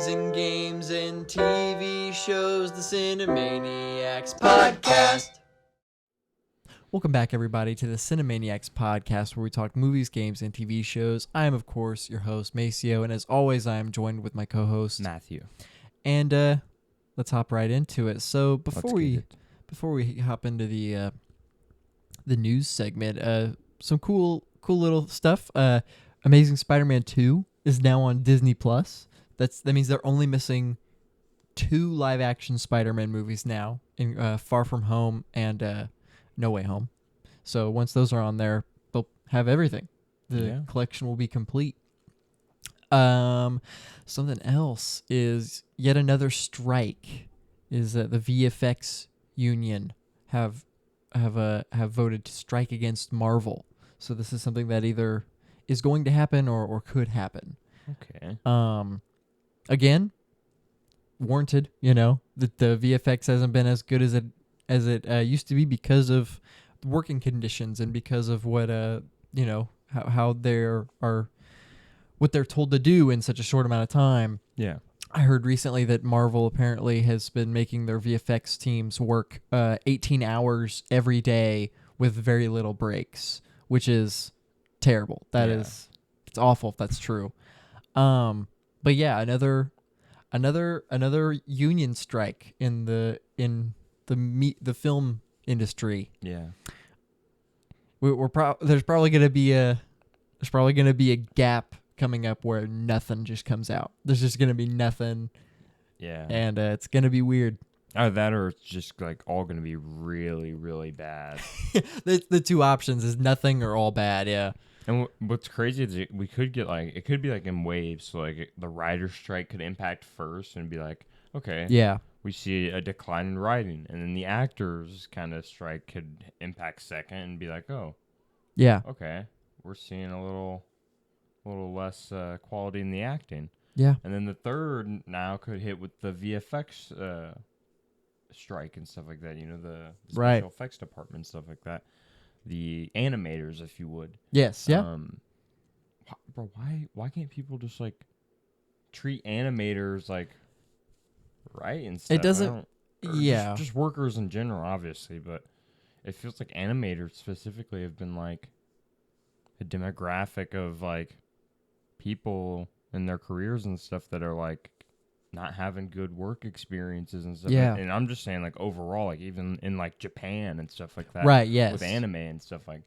movies and games and TV shows, the Cinemaniacs podcast. Welcome back, everybody, to the Cinemaniacs podcast, where we talk movies, games, and TV shows. I am, of course, your host, Maceo, and as always, I am joined with my co-host, Matthew. And let's hop right into it. So before we hop into the news segment, some cool little stuff. Amazing Spider-Man 2 is now on Disney Plus. That means they're only missing 2 live-action Spider-Man movies now, in Far From Home and No Way Home. So once those are on there, they'll have everything. The collection will be complete. Something else is yet another strike. Is that the VFX union have voted to strike against Marvel. So this is something that either is going to happen or could happen. Okay. Again, warranted. You know that the VFX hasn't been as good as it used to be because of working conditions and because of what how what they're told to do in such a short amount of time. Yeah. I heard recently that Marvel apparently has been making their VFX teams work 18 hours every day with very little breaks, which is terrible. It's awful if that's true. But yeah, another union strike in the film industry. Yeah. There's probably going to be a gap coming up where nothing just comes out. There's just going to be nothing. Yeah. And it's going to be weird. Either that or it's just like all going to be really, really bad. The two options is nothing or all bad, yeah. And what's crazy is we could get it could be like in waves. So like the writer's strike could impact first and be like, okay. Yeah. We see a decline in writing. And then the actors kind of strike could impact second and be like, oh. Yeah. Okay. We're seeing a little less quality in the acting. Yeah. And then the third now could hit with the VFX strike and stuff like that. You know, the special effects department and stuff like that. The animators, if you would. Yes. Yeah. Bro, why can't people just like treat animators like right and stuff? It doesn't. Yeah. Just workers in general, obviously, but it feels like animators specifically have been like a demographic of like people in their careers and stuff that are like not having good work experiences and stuff. Yeah. And I'm just saying like overall, like even in like Japan and stuff like that. Right, yes. With anime and stuff like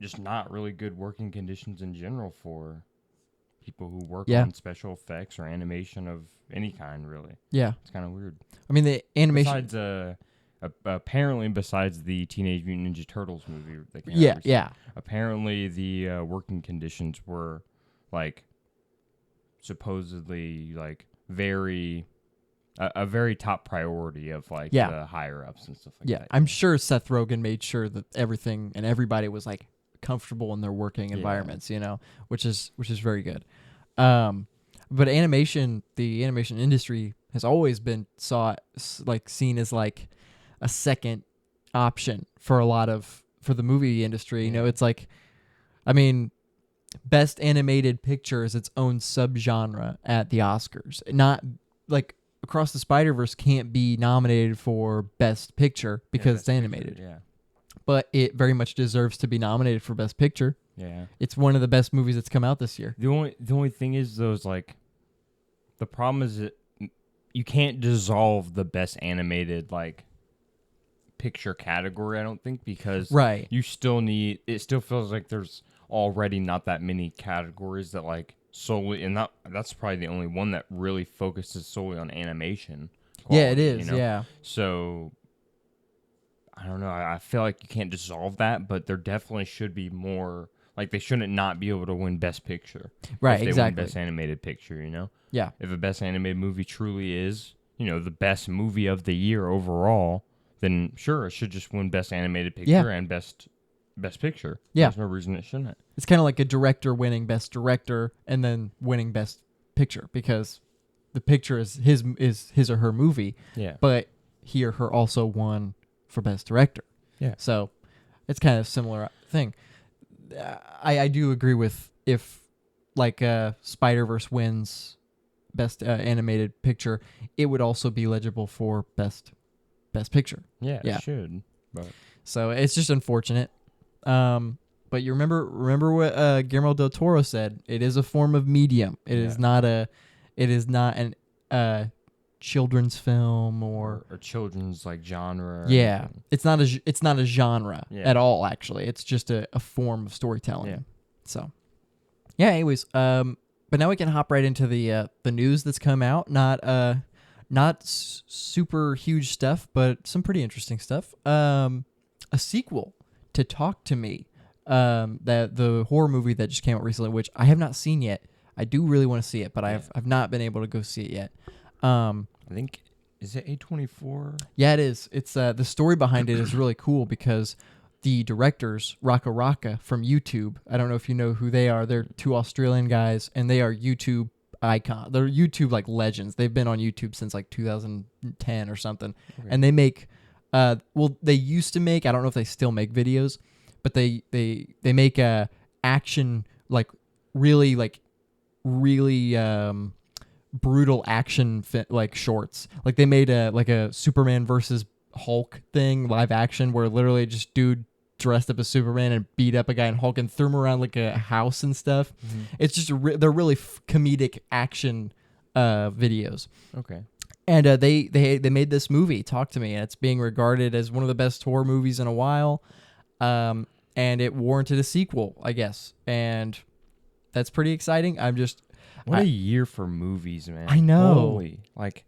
just not really good working conditions in general for people who work on special effects or animation of any kind, really. Yeah. It's kind of weird. I mean, the animation... Besides the Teenage Mutant Ninja Turtles movie that came out recently, apparently the working conditions were like supposedly like a very top priority of like the higher ups and stuff like that. I'm sure Seth Rogen made sure that everything and everybody was like comfortable in their working environments, you know, which is very good. But the animation industry has always been seen as like a second option for the movie industry. You know, it's like, I mean, Best Animated Picture is its own subgenre at the Oscars. Not like Across the Spider-Verse can't be nominated for Best Picture because it's animated. Picture, but it very much deserves to be nominated for Best Picture. Yeah. It's one of the best movies that's come out this year. The only thing is though is like the problem is that you can't dissolve the Best Animated like picture category, I don't think, because you still need, it still feels like there's already not that many categories that like solely, and that's probably the only one that really focuses solely on animation quality, it is, you know? So I don't know, I feel like you can't dissolve that, but there definitely should be more, like they shouldn't not be able to win Best Picture if they win Best Animated Picture, you know? If a Best Animated Movie truly is, you know, the best movie of the year overall, then sure, it should just win Best Animated Picture and Best Picture. There's no reason it shouldn't. It's kind of like a director winning Best Director and then winning Best Picture because the picture is his or her movie. Yeah. But he or her also won for Best Director. Yeah. So it's kind of a similar thing. I do agree with if like Spider-Verse wins best animated picture, it would also be legible for best picture. Yeah, it should. But so it's just unfortunate. But you remember what Guillermo del Toro said? It is a form of medium. It is not an children's film or children's like genre. Yeah, it's not a genre at all. Actually, it's just a form of storytelling. Yeah. So, yeah. Anyways, but now we can hop right into the news that's come out. Not super huge stuff, but some pretty interesting stuff. A sequel to Talk to Me. That the horror movie that just came out recently, which I have not seen yet. I do really want to see it, but I've not been able to go see it yet. I think, is it A24? Yeah, it is. It's the story behind it is really cool because the directors, Raka Raka from YouTube, I don't know if you know who they are. They're two Australian guys, and they are YouTube icon. They're YouTube like legends. They've been on YouTube since like 2010 or something, and they make they used to make. I don't know if they still make videos. But they make action really brutal action like shorts. Like they made a Superman versus Hulk thing live action where literally just dude dressed up as Superman and beat up a guy in Hulk and threw him around like a house and stuff. Mm-hmm. It's just they're really comedic action videos. Okay. And they made this movie, Talk to Me, and it's being regarded as one of the best horror movies in a while. And it warranted a sequel, I guess. And that's pretty exciting. What a year for movies, man. I know. Holy. Like,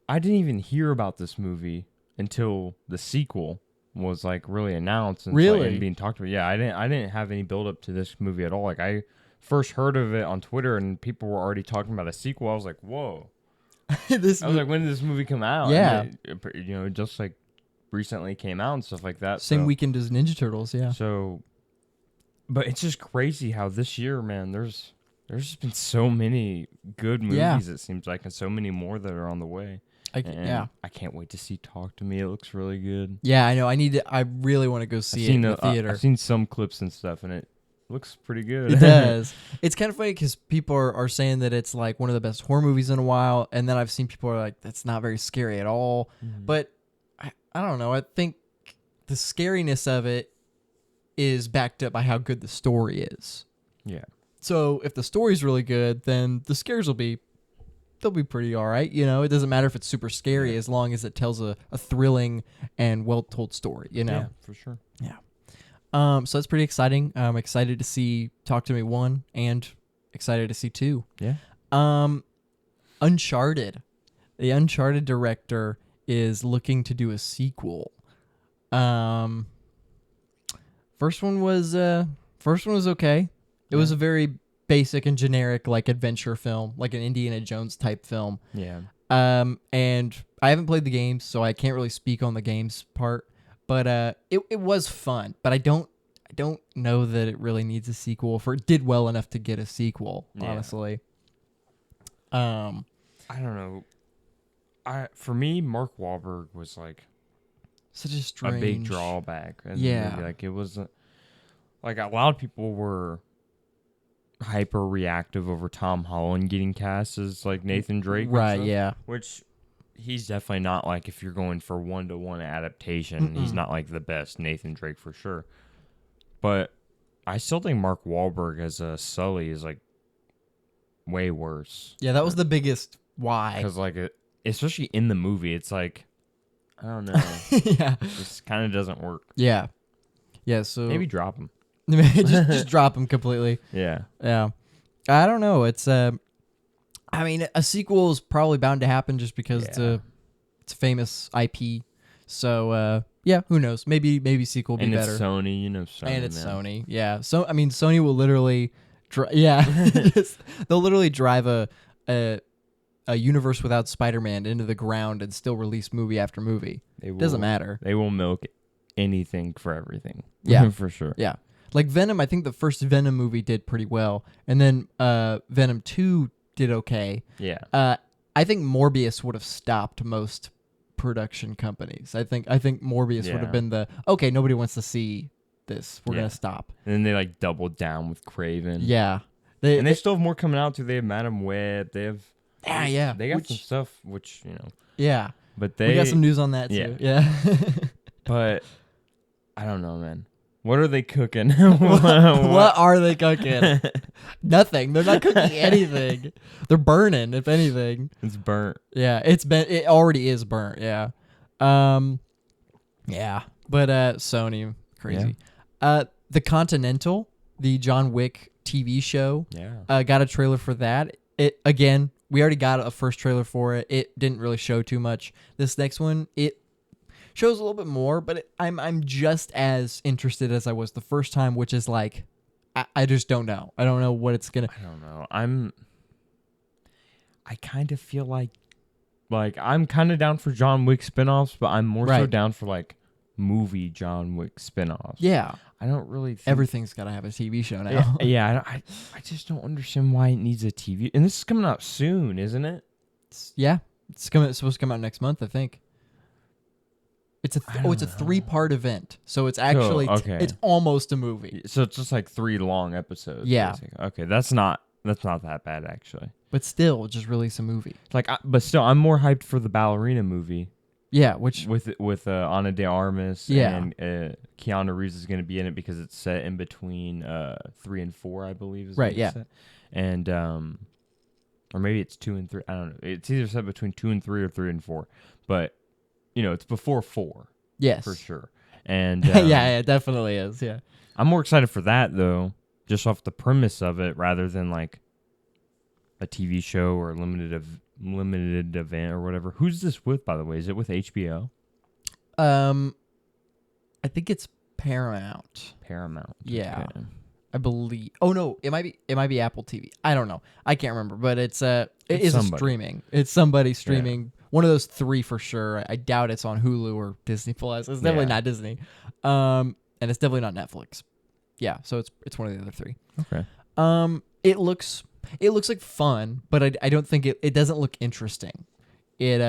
I didn't even hear about this movie until the sequel was like really announced and, and being talked about. Yeah, I didn't have any build up to this movie at all. Like I first heard of it on Twitter and people were already talking about a sequel. I was like, whoa. I was like, when did this movie come out? Yeah. And just like recently came out and stuff like that. Same weekend as Ninja Turtles, yeah. So, but it's just crazy how this year, man, there's just been so many good movies, it seems like, and so many more that are on the way. I can't wait to see Talk to Me. It looks really good. Yeah, I know. I really want to go see it in the theater. I've seen some clips and stuff, and it looks pretty good. It does. It's kind of funny because people are saying that it's like one of the best horror movies in a while, and then I've seen people are like, that's not very scary at all. Mm-hmm. But I don't know. I think the scariness of it is backed up by how good the story is. Yeah. So if the story's really good, then the scares they'll be pretty all right. You know, it doesn't matter if it's super scary as long as it tells a thrilling and well-told story, you know? Yeah, for sure. Yeah. So that's pretty exciting. I'm excited to see Talk to Me 1 and excited to see 2. Yeah. Uncharted. The Uncharted director is looking to do a sequel. First one was okay. It was a very basic and generic like adventure film, like an Indiana Jones type film. Yeah. And I haven't played the games, so I can't really speak on the games part. But it was fun. But I don't know that it really needs a sequel. It did well enough to get a sequel, honestly. I don't know. For me, Mark Wahlberg was like such a big drawback. Yeah, like it was like a lot of people were hyper reactive over Tom Holland getting cast as like Nathan Drake, right? Yeah, which he's definitely not like if you're going for 1-to-1 adaptation. He's not like the best Nathan Drake for sure. But I still think Mark Wahlberg as a Sully is like way worse. Yeah, that was the biggest why. Because like especially in the movie, it's like I don't know. Yeah, it just kind of doesn't work. Yeah. So maybe drop him. just drop him completely. Yeah. I don't know. It's I mean, a sequel is probably bound to happen just because it's a famous IP. So yeah, who knows? Maybe sequel will be better. And it's Sony, Sony. And it's Sony, yeah. So I mean, Sony will literally, they'll literally drive a universe without Spider-Man into the ground and still release movie after movie. Doesn't matter. They will milk anything for everything. Yeah, for sure. Yeah. Like Venom, I think the first Venom movie did pretty well, and then Venom 2 did okay. Yeah. I think Morbius would have stopped most production companies. I think Morbius would have been nobody wants to see this. We're gonna stop. And then they like doubled down with Craven. Yeah. They still have more coming out too. They have Madam Web. They Yeah. They got some stuff, which Yeah. But we got some news on that too. Yeah. But I don't know, man. What are they cooking? What are they cooking? Nothing. They're not cooking anything. They're burning, if anything. It's burnt. Yeah, it already is burnt, yeah. Yeah. But Sony, crazy. Yeah. The Continental, the John Wick TV show, got a trailer for that. It again, we already got a first trailer for it. It didn't really show too much. This next one, it shows a little bit more, but I'm just as interested as I was the first time, which is like, I just don't know. I don't know what it's gonna. I don't know. I kind of feel like I'm kind of down for John Wick spinoffs, but I'm more so down for like movie John Wick spinoffs. Yeah, I don't really think everything's got to have a TV show now. Yeah, I just don't understand why it needs a TV. And this is coming out soon, isn't it? It's supposed to come out next month, I think. It's a 3-part event, so it's actually it's almost a movie. So it's just like 3 long episodes. Yeah. Basically. Okay, that's not that bad actually. But still, just release a movie. But still, I'm more hyped for the ballerina movie. Yeah, which with Ana de Armas and Keanu Reeves is going to be in it because it's set in between 3 and 4, I believe. Is set. And or maybe it's 2 and 3. I don't know. It's either set between 2 and 3 or 3 and 4, but. It's before 4. Yes. For sure. And yeah, it definitely is. Yeah. I'm more excited for that though, just off the premise of it rather than like a TV show or a limited event or whatever. Who's this with, by the way? Is it with HBO? I think it's Paramount. Yeah. Okay. I believe. Oh no, it might be Apple TV. I don't know. I can't remember, but it is a streaming. It's somebody streaming. Yeah. One of those 3 for sure. I doubt it's on Hulu or Disney Plus. It's definitely not Disney. And it's definitely not Netflix. Yeah, so it's one of the other 3. Okay. It looks like fun, but I don't think it doesn't look interesting. It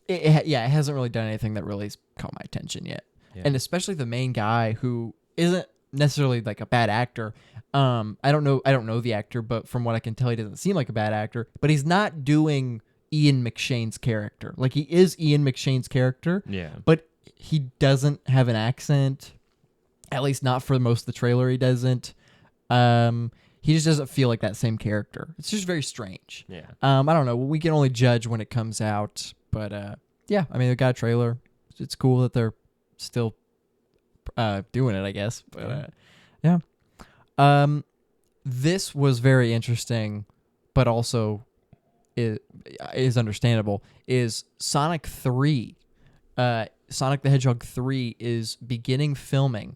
hasn't really done anything that really caught my attention yet. Yeah. And especially the main guy who isn't necessarily like a bad actor. I don't know the actor, but from what I can tell, he doesn't seem like a bad actor. But he's not doing Ian McShane's character. Like, he is Ian McShane's character. Yeah. But he doesn't have an accent. At least not for most of the trailer. He doesn't. He just doesn't feel like that same character. It's just very strange. Yeah. I don't know. We can only judge when it comes out. But yeah, I mean, they got a trailer. It's cool that they're still doing it, I guess. But yeah. This was very interesting, but also is understandable. Is Sonic 3, Sonic the Hedgehog 3 is beginning filming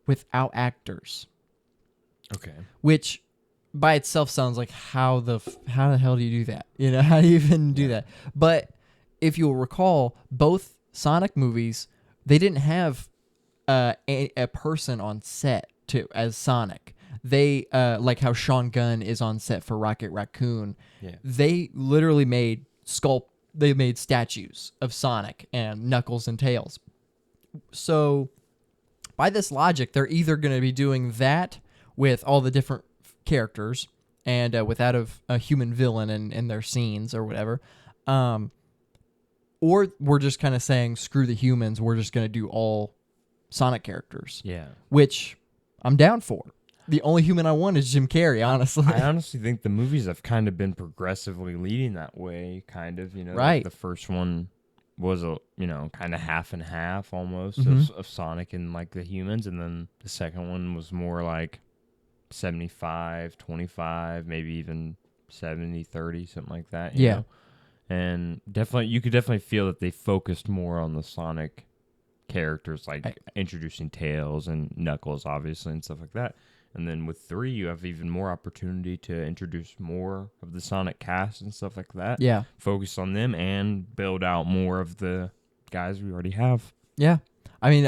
without actors. Okay. Which by itself sounds like how the hell do you do that? How do you even do that? But if you'll recall, both Sonic movies, they didn't have a person on set as Sonic. They like how Sean Gunn is on set for Rocket Raccoon. Yeah. They literally made statues of Sonic and Knuckles and Tails. So by this logic, they're either going to be doing that with all the different characters and without a human villain in their scenes or whatever, or we're just kind of saying, screw the humans, we're just going to do all Sonic characters. Yeah. Which I'm down for. The only human I want is Jim Carrey, honestly. I honestly think the movies have kind of been progressively leading that way, kind of, Right. Like the first one was kind of half and half almost of Sonic and like the humans, and then the second one was more like 75-25, maybe even 70-30, something like that. You know? And you could definitely feel that they focused more on the Sonic characters, like introducing Tails and Knuckles, obviously, and stuff like that. And then with 3, you have even more opportunity to introduce more of the Sonic cast and stuff like that. Yeah. Focus on them and build out more of the guys we already have. Yeah. I mean,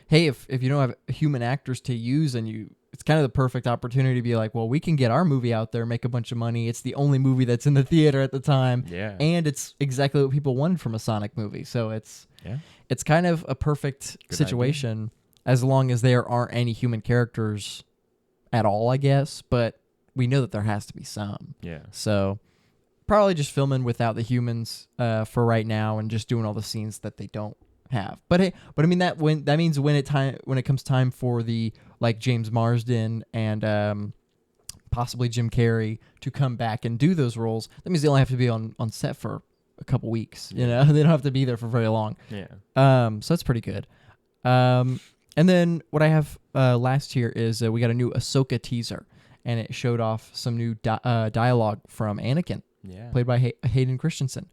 hey, if you don't have human actors to use and it's kind of the perfect opportunity to be like, well, we can get our movie out there, make a bunch of money. It's the only movie that's in the theater at the time. Yeah. And it's exactly what people wanted from a Sonic movie. So it's kind of a perfect situation. Idea. As long as there aren't any human characters at all, I guess. But we know that there has to be some. Yeah. So probably just filming without the humans for right now and just doing all the scenes that they don't have. But hey, I mean that means when it comes time for the like James Marsden and possibly Jim Carrey to come back and do those roles, that means they only have to be on set for a couple weeks. You know, they don't have to be there for very long. Yeah. So that's pretty good. And then what I have last here is we got a new Ahsoka teaser, and it showed off some new dialogue from Anakin, played by Hayden Christensen.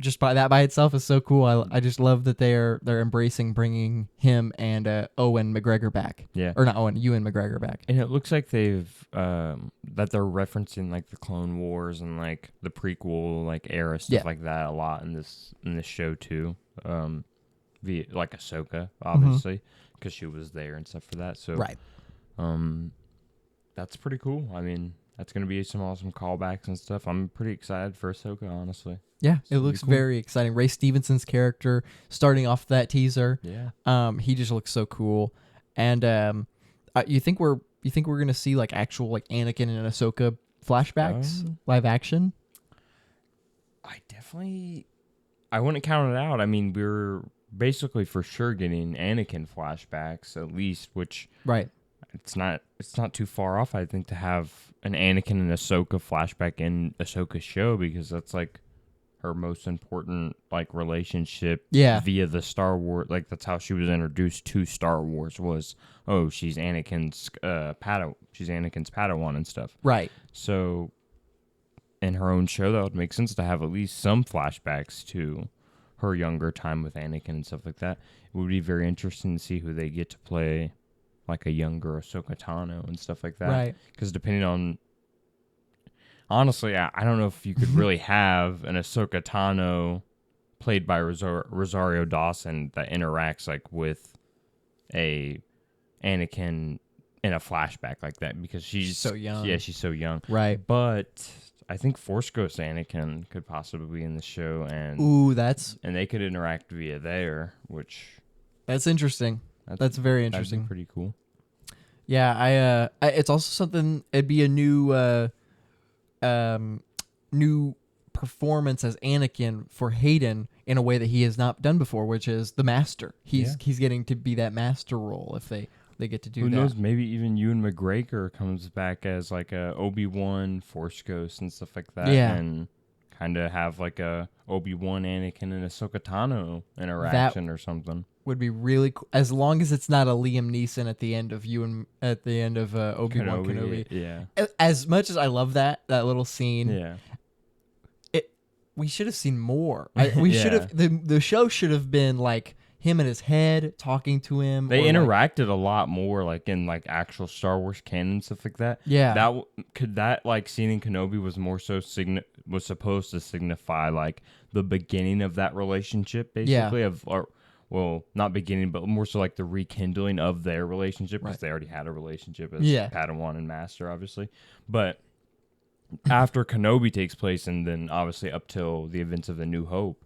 Just by itself is so cool. I just love that they're embracing bringing him and Owen McGregor back. Yeah, or not Owen, Ewan McGregor back. And it looks like they've that they're referencing like the Clone Wars and like the prequel like era stuff like that a lot in this show too. Via like Ahsoka, obviously, because she was there and stuff for that. So right, that's pretty cool. I mean, that's gonna be some awesome callbacks and stuff. I'm pretty excited for Ahsoka, honestly. Yeah, it looks very exciting. Ray Stevenson's character starting off that teaser. Yeah. He just looks so cool. And you think we're gonna see like actual like Anakin and Ahsoka flashbacks, live action? I wouldn't count it out. I mean, we're basically for sure getting Anakin flashbacks at least, which it's not too far off, I think, to have an Anakin and Ahsoka flashback in Ahsoka's show, because that's like her most important like relationship via the Star Wars. Like that's how she was introduced to Star Wars, was she's Anakin's Padawan and stuff. Right. So in her own show, that would make sense to have at least some flashbacks to her younger time with Anakin and stuff like that. It would be very interesting to see who they get to play like a younger Ahsoka Tano and stuff like that. Right. Because depending on... Honestly, I don't know if you could really have an Ahsoka Tano played by Rosario Dawson that interacts like with a Anakin in a flashback like that, because she's so young. Yeah, she's so young. Right. But I think Force Ghost Anakin could possibly be in the show, and and they could interact via there, which that's interesting. That's very interesting. That'd be pretty cool. Yeah, it's also something. It'd be a new new performance as Anakin for Hayden in a way that he has not done before, which is the master. He's getting to be that master role if they get to do that. Who knows? Maybe even Ewan McGregor comes back as like a Obi-Wan Force Ghost and stuff like that. Yeah. And kind of have like a Obi-Wan Anakin and Ahsoka Tano interaction or something. Would be really cool, as long as it's not a Liam Neeson at the end of Obi-Wan Kenobi. Yeah. As much as I love that little scene. Yeah. We should have seen more. Should have the show should have been like him in his head talking to him. They interacted a lot more, like in like actual Star Wars canon and stuff like that. Yeah, that like scene in Kenobi was more so was supposed to signify like the beginning of that relationship, basically not beginning, but more so like the rekindling of their relationship, because they already had a relationship as Padawan and Master, obviously, but. After Kenobi takes place, and then obviously up till the events of A New Hope,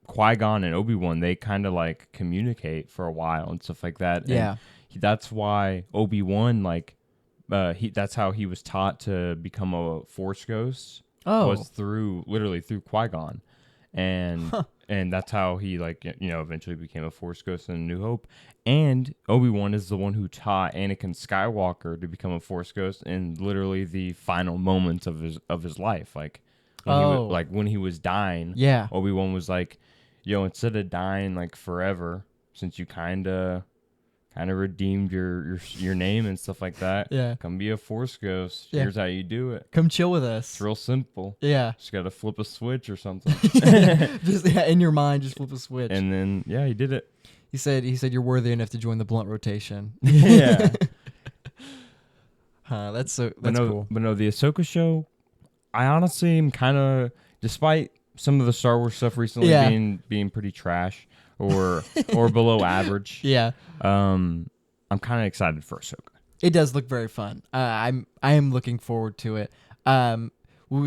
Qui-Gon and Obi-Wan, they kind of like communicate for a while and stuff like that. Yeah. And that's why Obi-Wan, that's how he was taught to become a Force Ghost. Was literally through Qui-Gon. And and that's how he eventually became a Force Ghost in A New Hope. And Obi-Wan is the one who taught Anakin Skywalker to become a Force Ghost in literally the final moments of his life. Like when he was dying, Obi-Wan was like, yo, instead of dying like forever, since you kind of redeemed your name and stuff like that, come be a Force Ghost. Here's how you do it. Come chill with us. It's real simple. Just gotta flip a switch or something. Just in your mind, just flip a switch. And then he did it. He said you're worthy enough to join the blunt rotation. Yeah. That's cool. But no, the Ahsoka show, I honestly am kind of, despite some of the Star Wars stuff recently being pretty trash or below average. Yeah. I'm kind of excited for Ahsoka. It does look very fun. I am looking forward to it.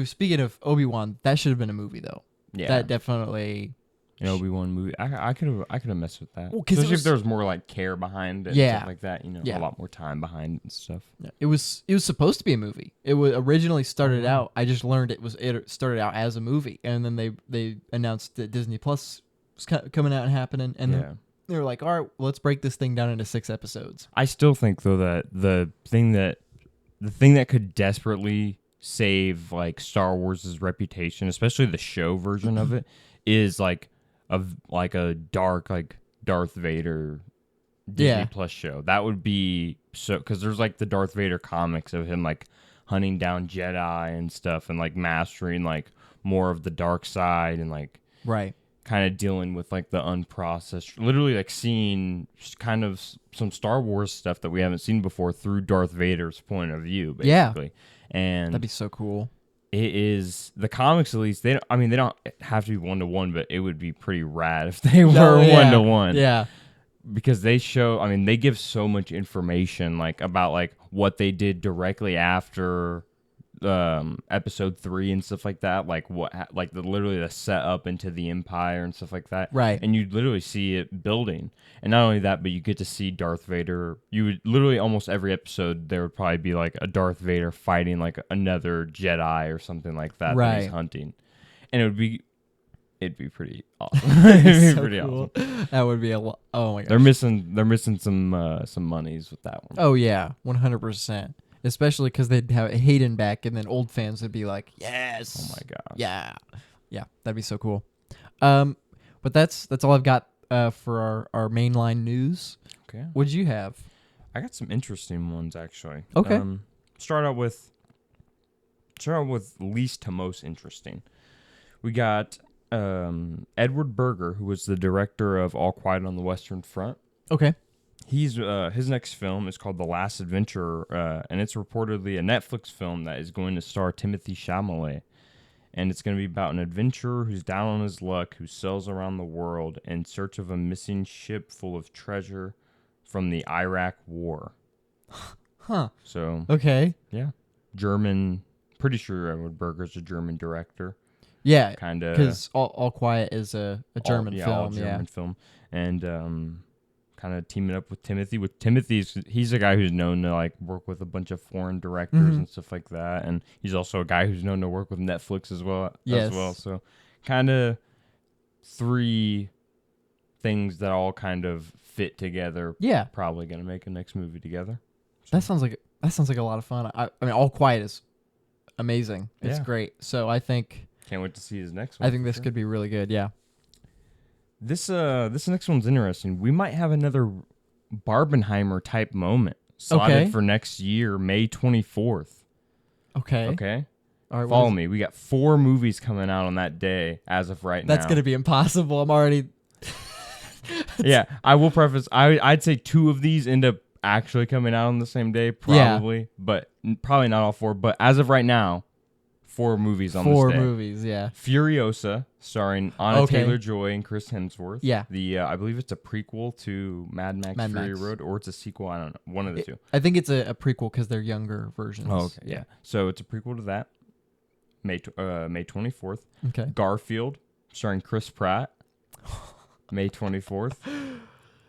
Speaking of Obi-Wan, that should have been a movie though. Yeah. That definitely an Obi-Wan movie. I could have messed with that. Well, especially if there was more like care behind it and stuff like that. A lot more time behind it and stuff. Yeah. It was supposed to be a movie. It was originally started out. I just learned it started out as a movie, and then they announced that Disney Plus was coming out and happening, and they were like, all right, well, let's break this thing down into 6 episodes. I still think though that the thing that could desperately save like Star Wars' reputation, especially the show version of it, is like a dark like Darth Vader Disney Plus show. That would be so, because there's like the Darth Vader comics of him like hunting down Jedi and stuff, and like mastering like more of the dark side, and like kind of dealing with like the unprocessed, literally like seeing kind of some Star Wars stuff that we haven't seen before through Darth Vader's point of view, basically. And that'd be so cool. It is, the comics at least, they don't have to be 1-to-1, but it would be pretty rad if they were 1-to-1. Yeah. Because they they give so much information like about like what they did directly after episode 3 and stuff like that, like literally the setup into the Empire and stuff like that, and you literally see it building. And not only that, but you get to see Darth Vader. You would literally, almost every episode there would probably be like a Darth Vader fighting like another Jedi or something like that that he's hunting, and it'd be pretty awesome. It'd be pretty cool. Awesome. That would be a lot. Oh my gosh. They're missing some monies with that one. Oh yeah, 100%. Especially because they'd have Hayden back, and then old fans would be like, "Yes, oh my gosh, yeah, that'd be so cool." But that's all I've got for our mainline news. Okay, what did you have? I got some interesting ones actually. Okay, start out with least to most interesting. We got Edward Berger, who was the director of All Quiet on the Western Front. Okay. He's his next film is called The Last Adventure, and it's reportedly a Netflix film that is going to star Timothée Chalamet, and it's going to be about an adventurer who's down on his luck, who sails around the world in search of a missing ship full of treasure from the Iraq War. Huh. So okay, yeah, German. Pretty sure Edward Berger's a German director. Yeah, kind of, because All Quiet is a German film. All German film, and kind of teaming up with Timothy. He's a guy who's known to like work with a bunch of foreign directors and stuff like that, and he's also a guy who's known to work with Netflix as well. So kind of 3 things that all kind of fit together. Yeah, probably gonna make a next movie together. So. That sounds like a lot of fun. I mean, All Quiet is amazing. It's great. So I think can't wait to see his next one. I think this could be really good. Yeah. This next one's interesting. We might have another Barbenheimer type moment slotted for next year, May 24th. Okay. All right. Follow me. We got 4 movies coming out on that day as of right now. That's gonna be impossible. I'm already. Yeah, I will preface. I'd say 2 of these end up actually coming out on the same day, probably, but probably not all 4. But as of right now, 4 movies on this day. 4 movies, yeah. Furiosa, starring Anna Taylor-Joy and Chris Hemsworth. Yeah. I believe it's a prequel to Mad Max Fury Road, or it's a sequel. I don't know. One of the 2. I think it's a prequel because they're younger versions. Oh, okay. Yeah. So it's a prequel to that. May 24th. Okay. Garfield, starring Chris Pratt. May 24th.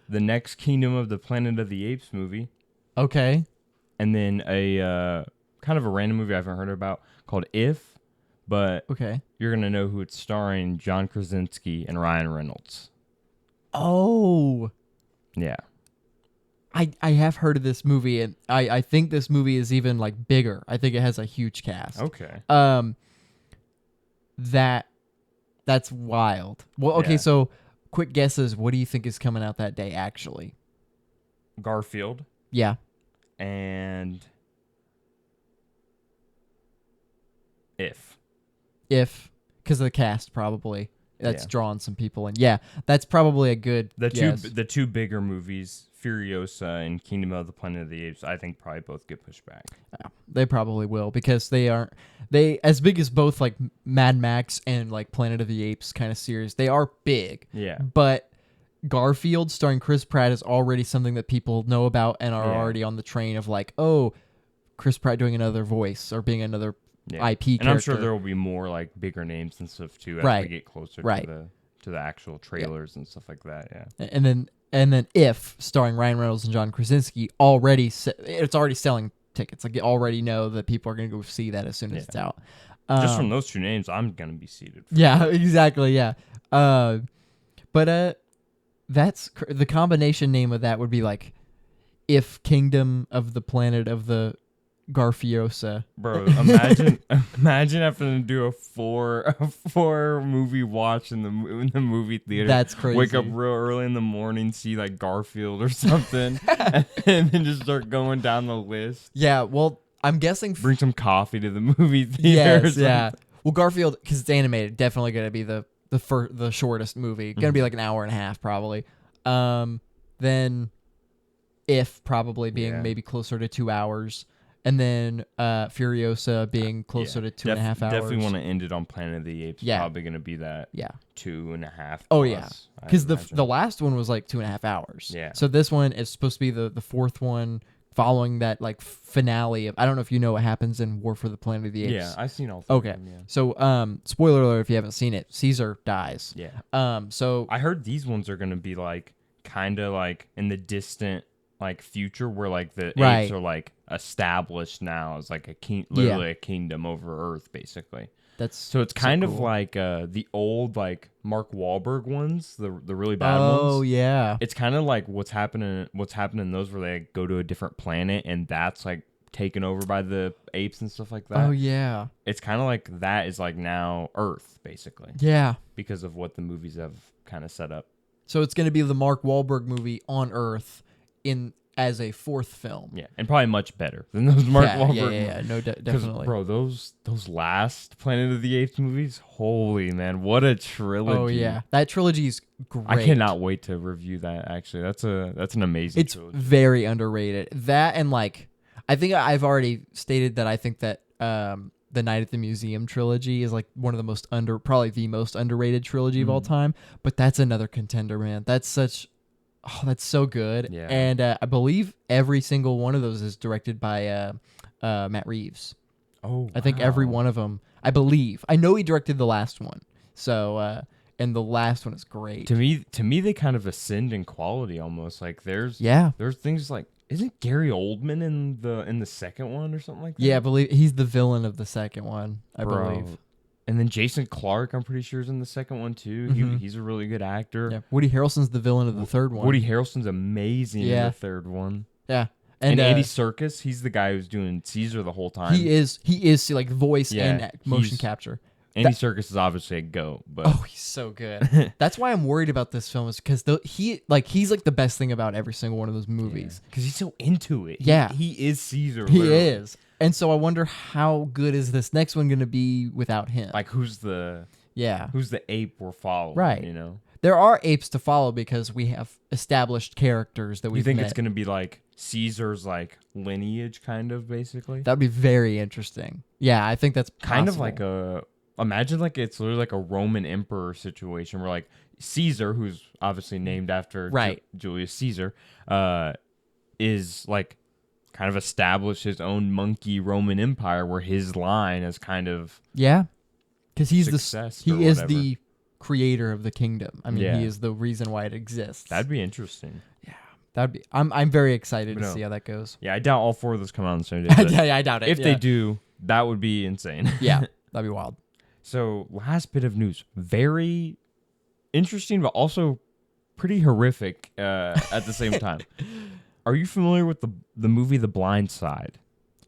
The next Kingdom of the Planet of the Apes movie. Okay. And then a kind of a random movie I haven't heard about called If, but you're going to know who it's starring, John Krasinski and Ryan Reynolds. Oh. Yeah. I have heard of this movie, and I think this movie is even like bigger. I think it has a huge cast. Okay. That's wild. Well, okay, so quick guesses. What do you think is coming out that day, actually? Garfield. Yeah. And If, because of the cast, probably. That's drawing some people in. Yeah, that's probably a good guess. The 2 bigger movies, Furiosa and Kingdom of the Planet of the Apes, I think probably both get pushed back. Yeah, they probably will, because they as big as both like Mad Max and like Planet of the Apes kind of series. They are big. Yeah. But Garfield starring Chris Pratt is already something that people know about and are already on the train of like, oh, Chris Pratt doing another voice or being another IP character. And I'm sure there will be more like bigger names and stuff too as we get closer to the actual trailers and stuff like that. Yeah. And then If, starring Ryan Reynolds and John Krasinski, it's already selling tickets. Like, you already know that people are going to go see that as soon as it's out. Just from those 2 names, I'm going to be seated. Yeah, exactly. Yeah. But that's the combination name of that would be like If Kingdom of the Planet of the Garfiosa. Bro, imagine having to do a 4 movie watch in the movie theater. That's crazy. Wake up real early in the morning, see like Garfield or something, and then just start going down the list. Yeah, well, I'm guessing bring some coffee to the movie theater. Yes, yeah. Well, Garfield, because it's animated, definitely gonna be the shortest movie. Gonna be like an hour and a half probably. Then If probably being maybe closer to 2 hours. And then Furiosa being closer to 2.5 hours. Definitely want to end it on Planet of the Apes. Probably going to be that 2.5. Oh, yeah. Because the last one was like 2.5 hours. Yeah. So this one is supposed to be the 4th one following that like finale of, I don't know if you know what happens in War for the Planet of the Apes. Yeah, I've seen all 3 Okay. of them, yeah. So spoiler alert if you haven't seen it, Caesar dies. Yeah. So I heard these ones are going to be like kind of like in the distant like future where like the apes are like established now as like literally a kingdom over Earth basically. So it's kind of like the old like Mark Wahlberg ones, the really bad ones. Oh yeah. It's kind of like what's happening in those where they go to a different planet and that's like taken over by the apes and stuff like that. Oh yeah. It's kind of like that is like now Earth basically. Yeah. Because of what the movies have kind of set up. So it's going to be the Mark Wahlberg movie on Earth as a 4th film. Yeah, and probably much better than those Mark Wahlberg. Yeah, no, definitely. Bro, those last Planet of the Apes movies, holy man, what a trilogy! Oh yeah, that trilogy is great. I cannot wait to review that. Actually, that's an amazing. It's trilogy. very underrated. That and like, I think I've already stated that I think that the Night at the Museum trilogy is like one of the most probably the most underrated trilogy of all time. But that's another contender, man. That's so good. Yeah. And I believe every single one of those is directed by Matt Reeves. Oh, I think every one of them. I believe. I know he directed the last one. So, and the last one is great. To me, they kind of ascend in quality almost. Like there's things like, isn't Gary Oldman in the second one or something like that? Yeah, I believe he's the villain of the second one. I believe. And then Jason Clarke, I'm pretty sure, is in the second one too. Mm-hmm. He's a really good actor. Yeah. Woody Harrelson's the villain of the third one. Woody Harrelson's amazing in the third one. Yeah. And Andy Serkis, he's the guy who's doing Caesar the whole time. He is like voice and motion capture. Andy Serkis is obviously a GOAT, but he's so good. That's why I'm worried about this film, is because he's like the best thing about every single one of those movies. Because he's so into it. Yeah, he is Caesar. He is, and so I wonder how good is this next one going to be without him? Like who's the ape we're following? Right. You know, there are apes to follow because we have established characters that we've met. You think it's going to be like Caesar's like lineage, kind of basically? That'd be very interesting. Yeah, I think that's kind of like imagine like it's literally like a Roman emperor situation where like Caesar, who's obviously named after Julius Caesar, is like kind of established his own monkey Roman Empire where his line is kind of because he is the creator of the kingdom. I mean, he is the reason why it exists. That'd be interesting. Yeah. That'd be. I'm very excited to see how that goes. Yeah, I doubt all 4 of those come out on the same day. Yeah, I doubt it. If they do, that would be insane. Yeah, that'd be wild. So, last bit of news. Very interesting, but also pretty horrific at the same time. Are you familiar with the movie The Blind Side?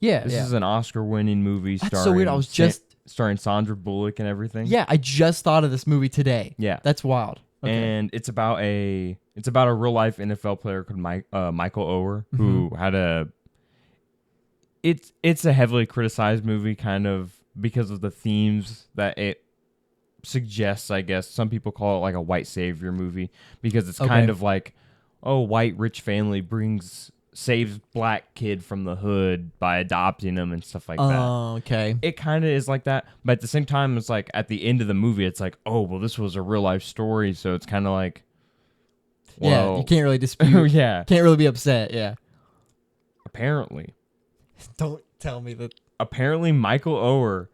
Yeah. This is an Oscar-winning movie That's so weird. I was starring Sandra Bullock and everything. Yeah, I just thought of this movie today. Yeah. That's wild. Okay. And it's about a real-life NFL player called Michael Oher, who had it's a heavily criticized movie kind of because of the themes that it suggests, I guess. Some people call it like a white savior movie because it's kind of like, white rich family saves black kid from the hood by adopting him and stuff like that. Oh, okay. It kind of is like that, but at the same time, it's like at the end of the movie, it's like, this was a real life story, so it's kind of like, well, you can't really dispute. Yeah. Can't really be upset, yeah. Apparently. Don't tell me that. Apparently, Michael Oher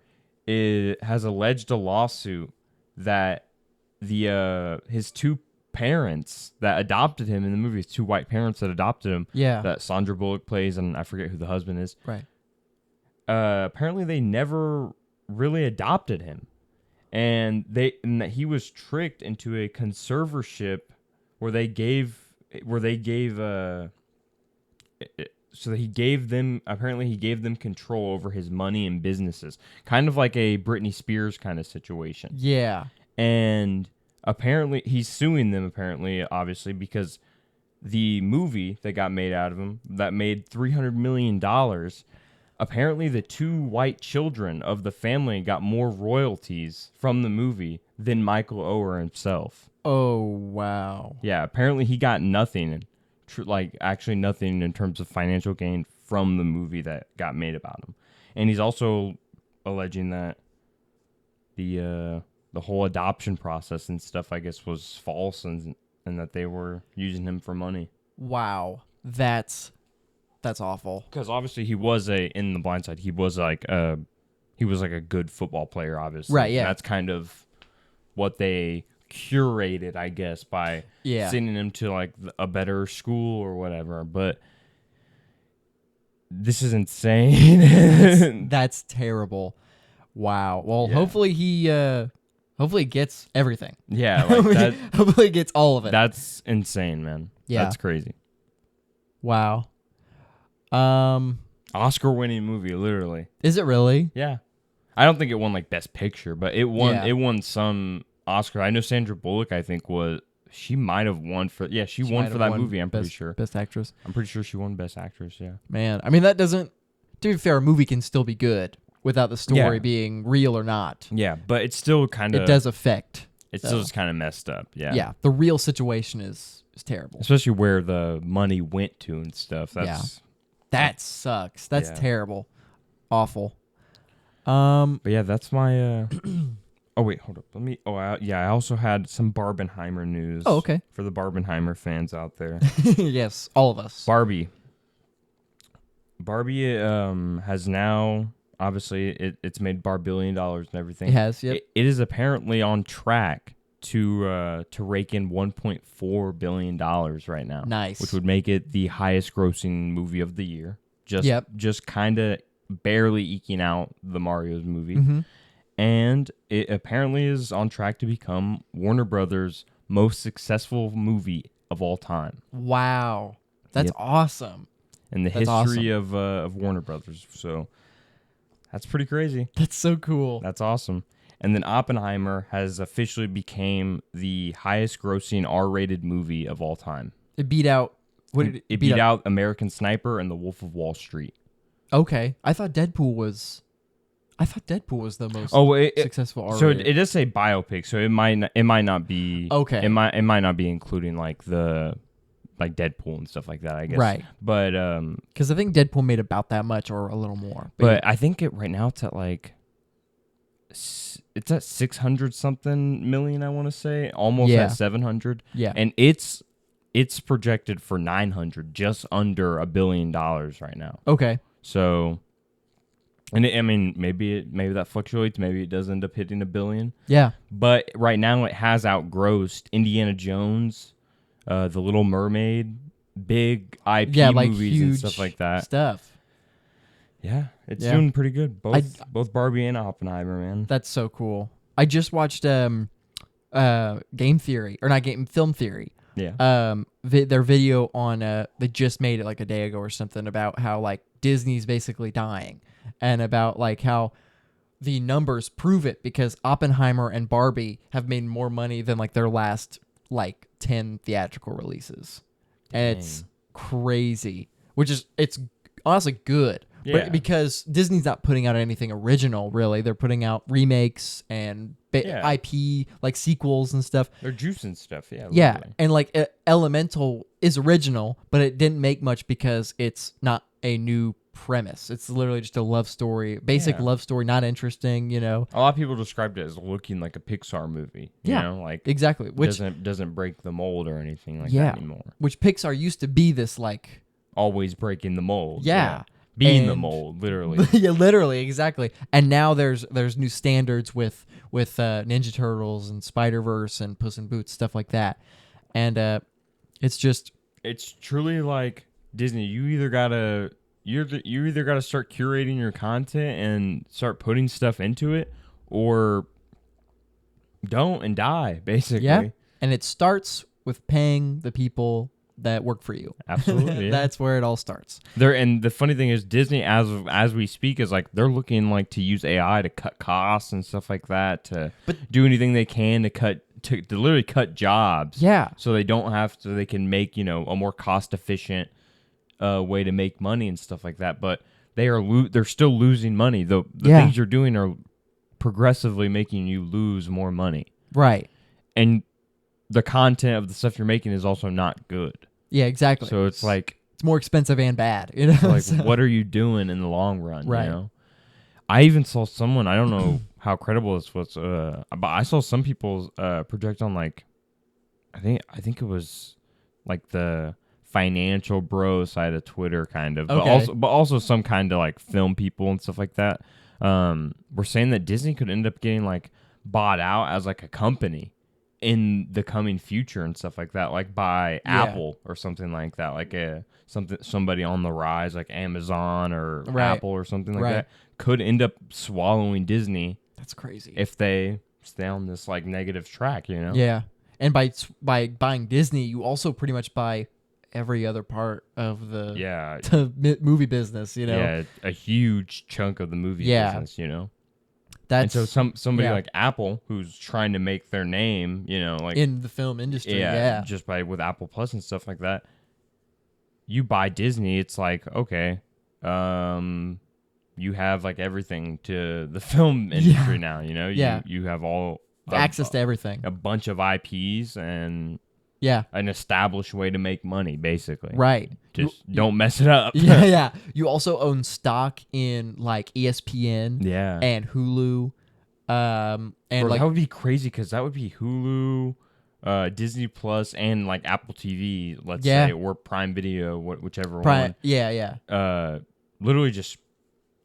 has alleged a lawsuit that his two parents that adopted him in the movie, his two white parents that adopted him, that Sandra Bullock plays, and I forget who the husband is. Right. Apparently they never really adopted him, and that he was tricked into a conservatorship where they gave so he gave them control over his money and businesses, kind of like a Britney Spears kind of situation. Yeah. And apparently he's suing them, obviously, because the movie that got made out of him that made $300 million, apparently the two white children of the family got more royalties from the movie than Michael Oher himself. Oh, wow. Yeah, apparently he got nothing, actually nothing in terms of financial gain from the movie that got made about him. And he's also alleging that the whole adoption process and stuff, I guess, was false, and that they were using him for money. Wow, that's awful. Because obviously he was in The Blind Side, he was like a good football player, obviously. Right. Yeah. And that's kind of what they curated, I guess, by sending him to like a better school or whatever. But this is insane. That's terrible. Wow. Well, hopefully he gets everything. Yeah, like that. Hopefully he gets all of it. That's insane, man. Yeah. That's crazy. Wow. Oscar-winning movie, literally. Is it really? Yeah. I don't think it won like Best Picture, but it won. Yeah. It won some Oscar. I know Sandra Bullock, I think, she might have won for. Yeah, she won for that movie. I'm pretty sure. Best Actress. I'm pretty sure she won Best Actress. Yeah. Man, I mean that doesn't. To be fair, a movie can still be good without the story being real or not. Yeah, but it's still kind of. It does affect. It's still just kind of messed up. Yeah. Yeah, the real situation is terrible. Especially where the money went to and stuff. That sucks. That's terrible. Awful. But yeah, that's my. Oh wait, hold up. I also had some Barbenheimer news. Oh, okay. For the Barbenheimer fans out there. Yes, all of us. Barbie has now, obviously, it's made $1 billion and everything. It has, yep. It is apparently on track to rake in $1.4 billion right now. Nice. Which would make it the highest grossing movie of the year. Just kind of barely eking out the Mario's movie. Mm-hmm. And it apparently is on track to become Warner Brothers' most successful movie of all time. Wow. That's awesome. In the history of Warner Brothers. So that's pretty crazy. That's so cool. That's awesome. And then Oppenheimer has officially became the highest grossing R-rated movie of all time. It beat out... It beat out American Sniper and The Wolf of Wall Street. Okay. I thought Deadpool was the most successful R-rated. So it does say biopic, so it might not be... Okay. It might not be including like Deadpool and stuff like that, I guess. Right. But... Because I think Deadpool made about that much or a little more. But I think right now it's at like... It's at 600 something million, I want to say. Almost at 700. Yeah. And it's projected for 900, just under $1 billion right now. Okay. So, and maybe that fluctuates. Maybe it does end up hitting $1 billion. Yeah. But right now it has outgrossed Indiana Jones, The Little Mermaid, big IP movies and stuff like that. Yeah, it's doing pretty good. Both Barbie and Oppenheimer, man. That's so cool. I just watched Film Theory. Yeah. Their video on they just made it like a day ago or something about how like Disney's basically dying, and about like how the numbers prove it, because Oppenheimer and Barbie have made more money than like their last like 10 theatrical releases. Dang. And it's crazy, it's honestly good. Yeah. But because Disney's not putting out anything original, really. They're putting out remakes and IP, like sequels and stuff. They're juicing stuff, yeah. Yeah, literally. and like Elemental is original, but it didn't make much because it's not a new premise. It's literally just a love story, basic love story, not interesting, you know. A lot of people described it as looking like a Pixar movie. You know, like exactly. Which doesn't break the mold or anything like that anymore. Which Pixar used to be this like... always breaking the mold. Yeah. being the mold, literally. Yeah, literally, exactly. And now there's new standards with Ninja Turtles and Spider-Verse and Puss in Boots, stuff like that. And it's truly like Disney. You either gotta start curating your content and start putting stuff into it, or don't and die, basically. Yeah. And it starts with paying the people that work for you. Absolutely. Yeah. That's where it all starts. And the funny thing is, Disney, as we speak, is like they're looking like to use AI to cut costs and stuff like that, to do anything they can to literally cut jobs. Yeah. So they can make, a more cost efficient way to make money and stuff like that. But they're still losing money. The things you're doing are progressively making you lose more money. Right. And the content of the stuff you're making is also not good. Yeah, exactly. So it's like it's more expensive and bad. Like, what are you doing in the long run? Right. I even saw someone. I don't know how credible this was, but I saw some people project on like, I think it was like the financial bro side of Twitter, kind of, but also some kind of like film people and stuff like that. We're saying that Disney could end up getting like bought out as like a company in the coming future and stuff like that, like by Apple or something like that, like somebody on the rise, like Amazon or Apple or something like that, could end up swallowing Disney. That's crazy. If they stay on this like negative track, Yeah, and by buying Disney, you also pretty much buy every other part of the movie business. Yeah, a huge chunk of the movie business. And so somebody like Apple, who's trying to make their name, like in the film industry, just with Apple Plus and stuff like that. You buy Disney, it's like, okay, you have like everything to the film industry now. You have all access to everything, a bunch of IPs and an established way to make money, basically. Right. Just don't mess it up. Yeah. You also own stock in like ESPN and Hulu. And that would be crazy, because that would be Hulu, Disney Plus, and like Apple TV, let's say, or Prime Video, whichever one. Yeah. Literally just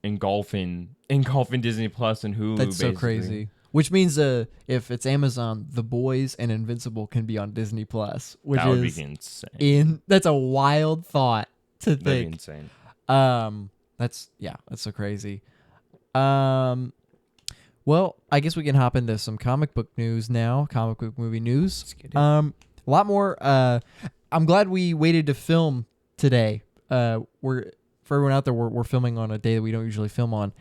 engulfing Disney Plus and Hulu. That's so crazy. Which means if it's Amazon, The Boys and Invincible can be on Disney Plus, which that would be insane. That's a wild thought to think. That'd be insane. That's so crazy. Well, I guess we can hop into some comic book news now. Comic book movie news. Let's get it. A lot more. I'm glad we waited to film today. For everyone out there, we're filming on a day that we don't usually film on.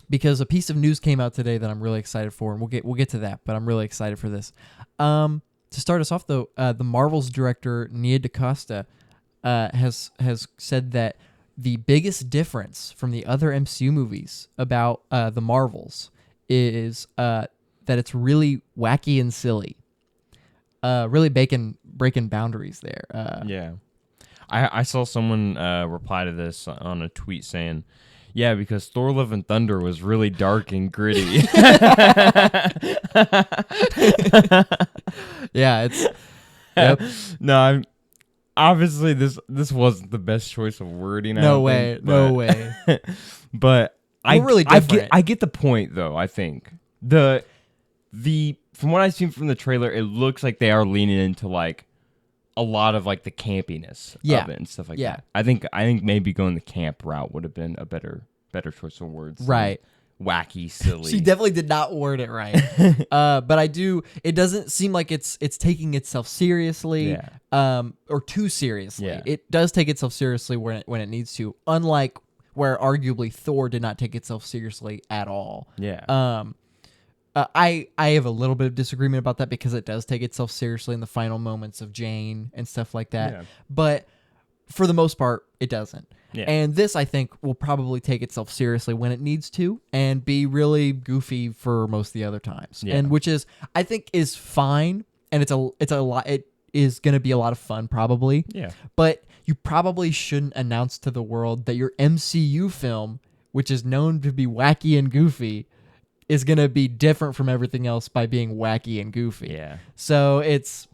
Because a piece of news came out today that I'm really excited for, and we'll get to that, but I'm really excited for this. To start us off, though, the Marvel's director Nia DaCosta has said that the biggest difference from the other MCU movies about the Marvels is that it's really wacky and silly, really breaking boundaries there. I saw someone reply to this on a tweet saying, yeah, because Thor: Love and Thunder was really dark and gritty. Yeah, it's... Yep. No, obviously this wasn't the best choice of wording. No way. But really different. I get the point, though. I think the from what I've seen from the trailer, it looks like they are leaning into like a lot of like the campiness of it and stuff like that. I think maybe going the camp route would have been a better choice of words. Right. Wacky, silly. She definitely did not word it right. But it doesn't seem like it's taking itself seriously, or too seriously. Yeah. It does take itself seriously when it needs to, unlike where arguably Thor did not take itself seriously at all. Yeah. I have a little bit of disagreement about that, because it does take itself seriously in the final moments of Jane and stuff like that. Yeah. But for the most part, it doesn't. Yeah. And this, I think, will probably take itself seriously when it needs to, and be really goofy for most of the other times. Yeah. And which is, I think, is fine, and it's a lot. It is going to be a lot of fun, probably. Yeah. But you probably shouldn't announce to the world that your MCU film, which is known to be wacky and goofy, is going to be different from everything else by being wacky and goofy. Yeah. So it's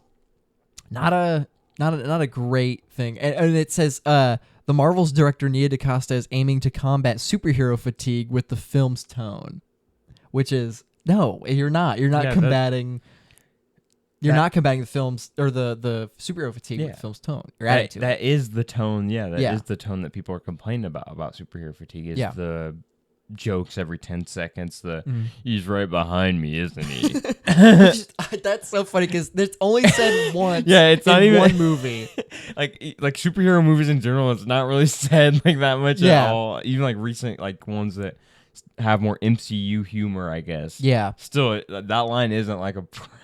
not a great thing. And it says the The Marvel's director Nia DaCosta is aiming to combat superhero fatigue with the film's tone, which is no, you're not. You're not combating. You're not combating the film's or the superhero fatigue with the film's tone. You're adding to it. That is the tone. Yeah, that is the tone that people are complaining about superhero fatigue. Is the jokes every 10 seconds. He's right behind me, isn't he? That's so funny because it's only said once. It's not even one movie. like superhero movies in general, it's not really said like that much at all. Even like recent ones that have more MCU humor, I guess. Yeah. Still, that line isn't like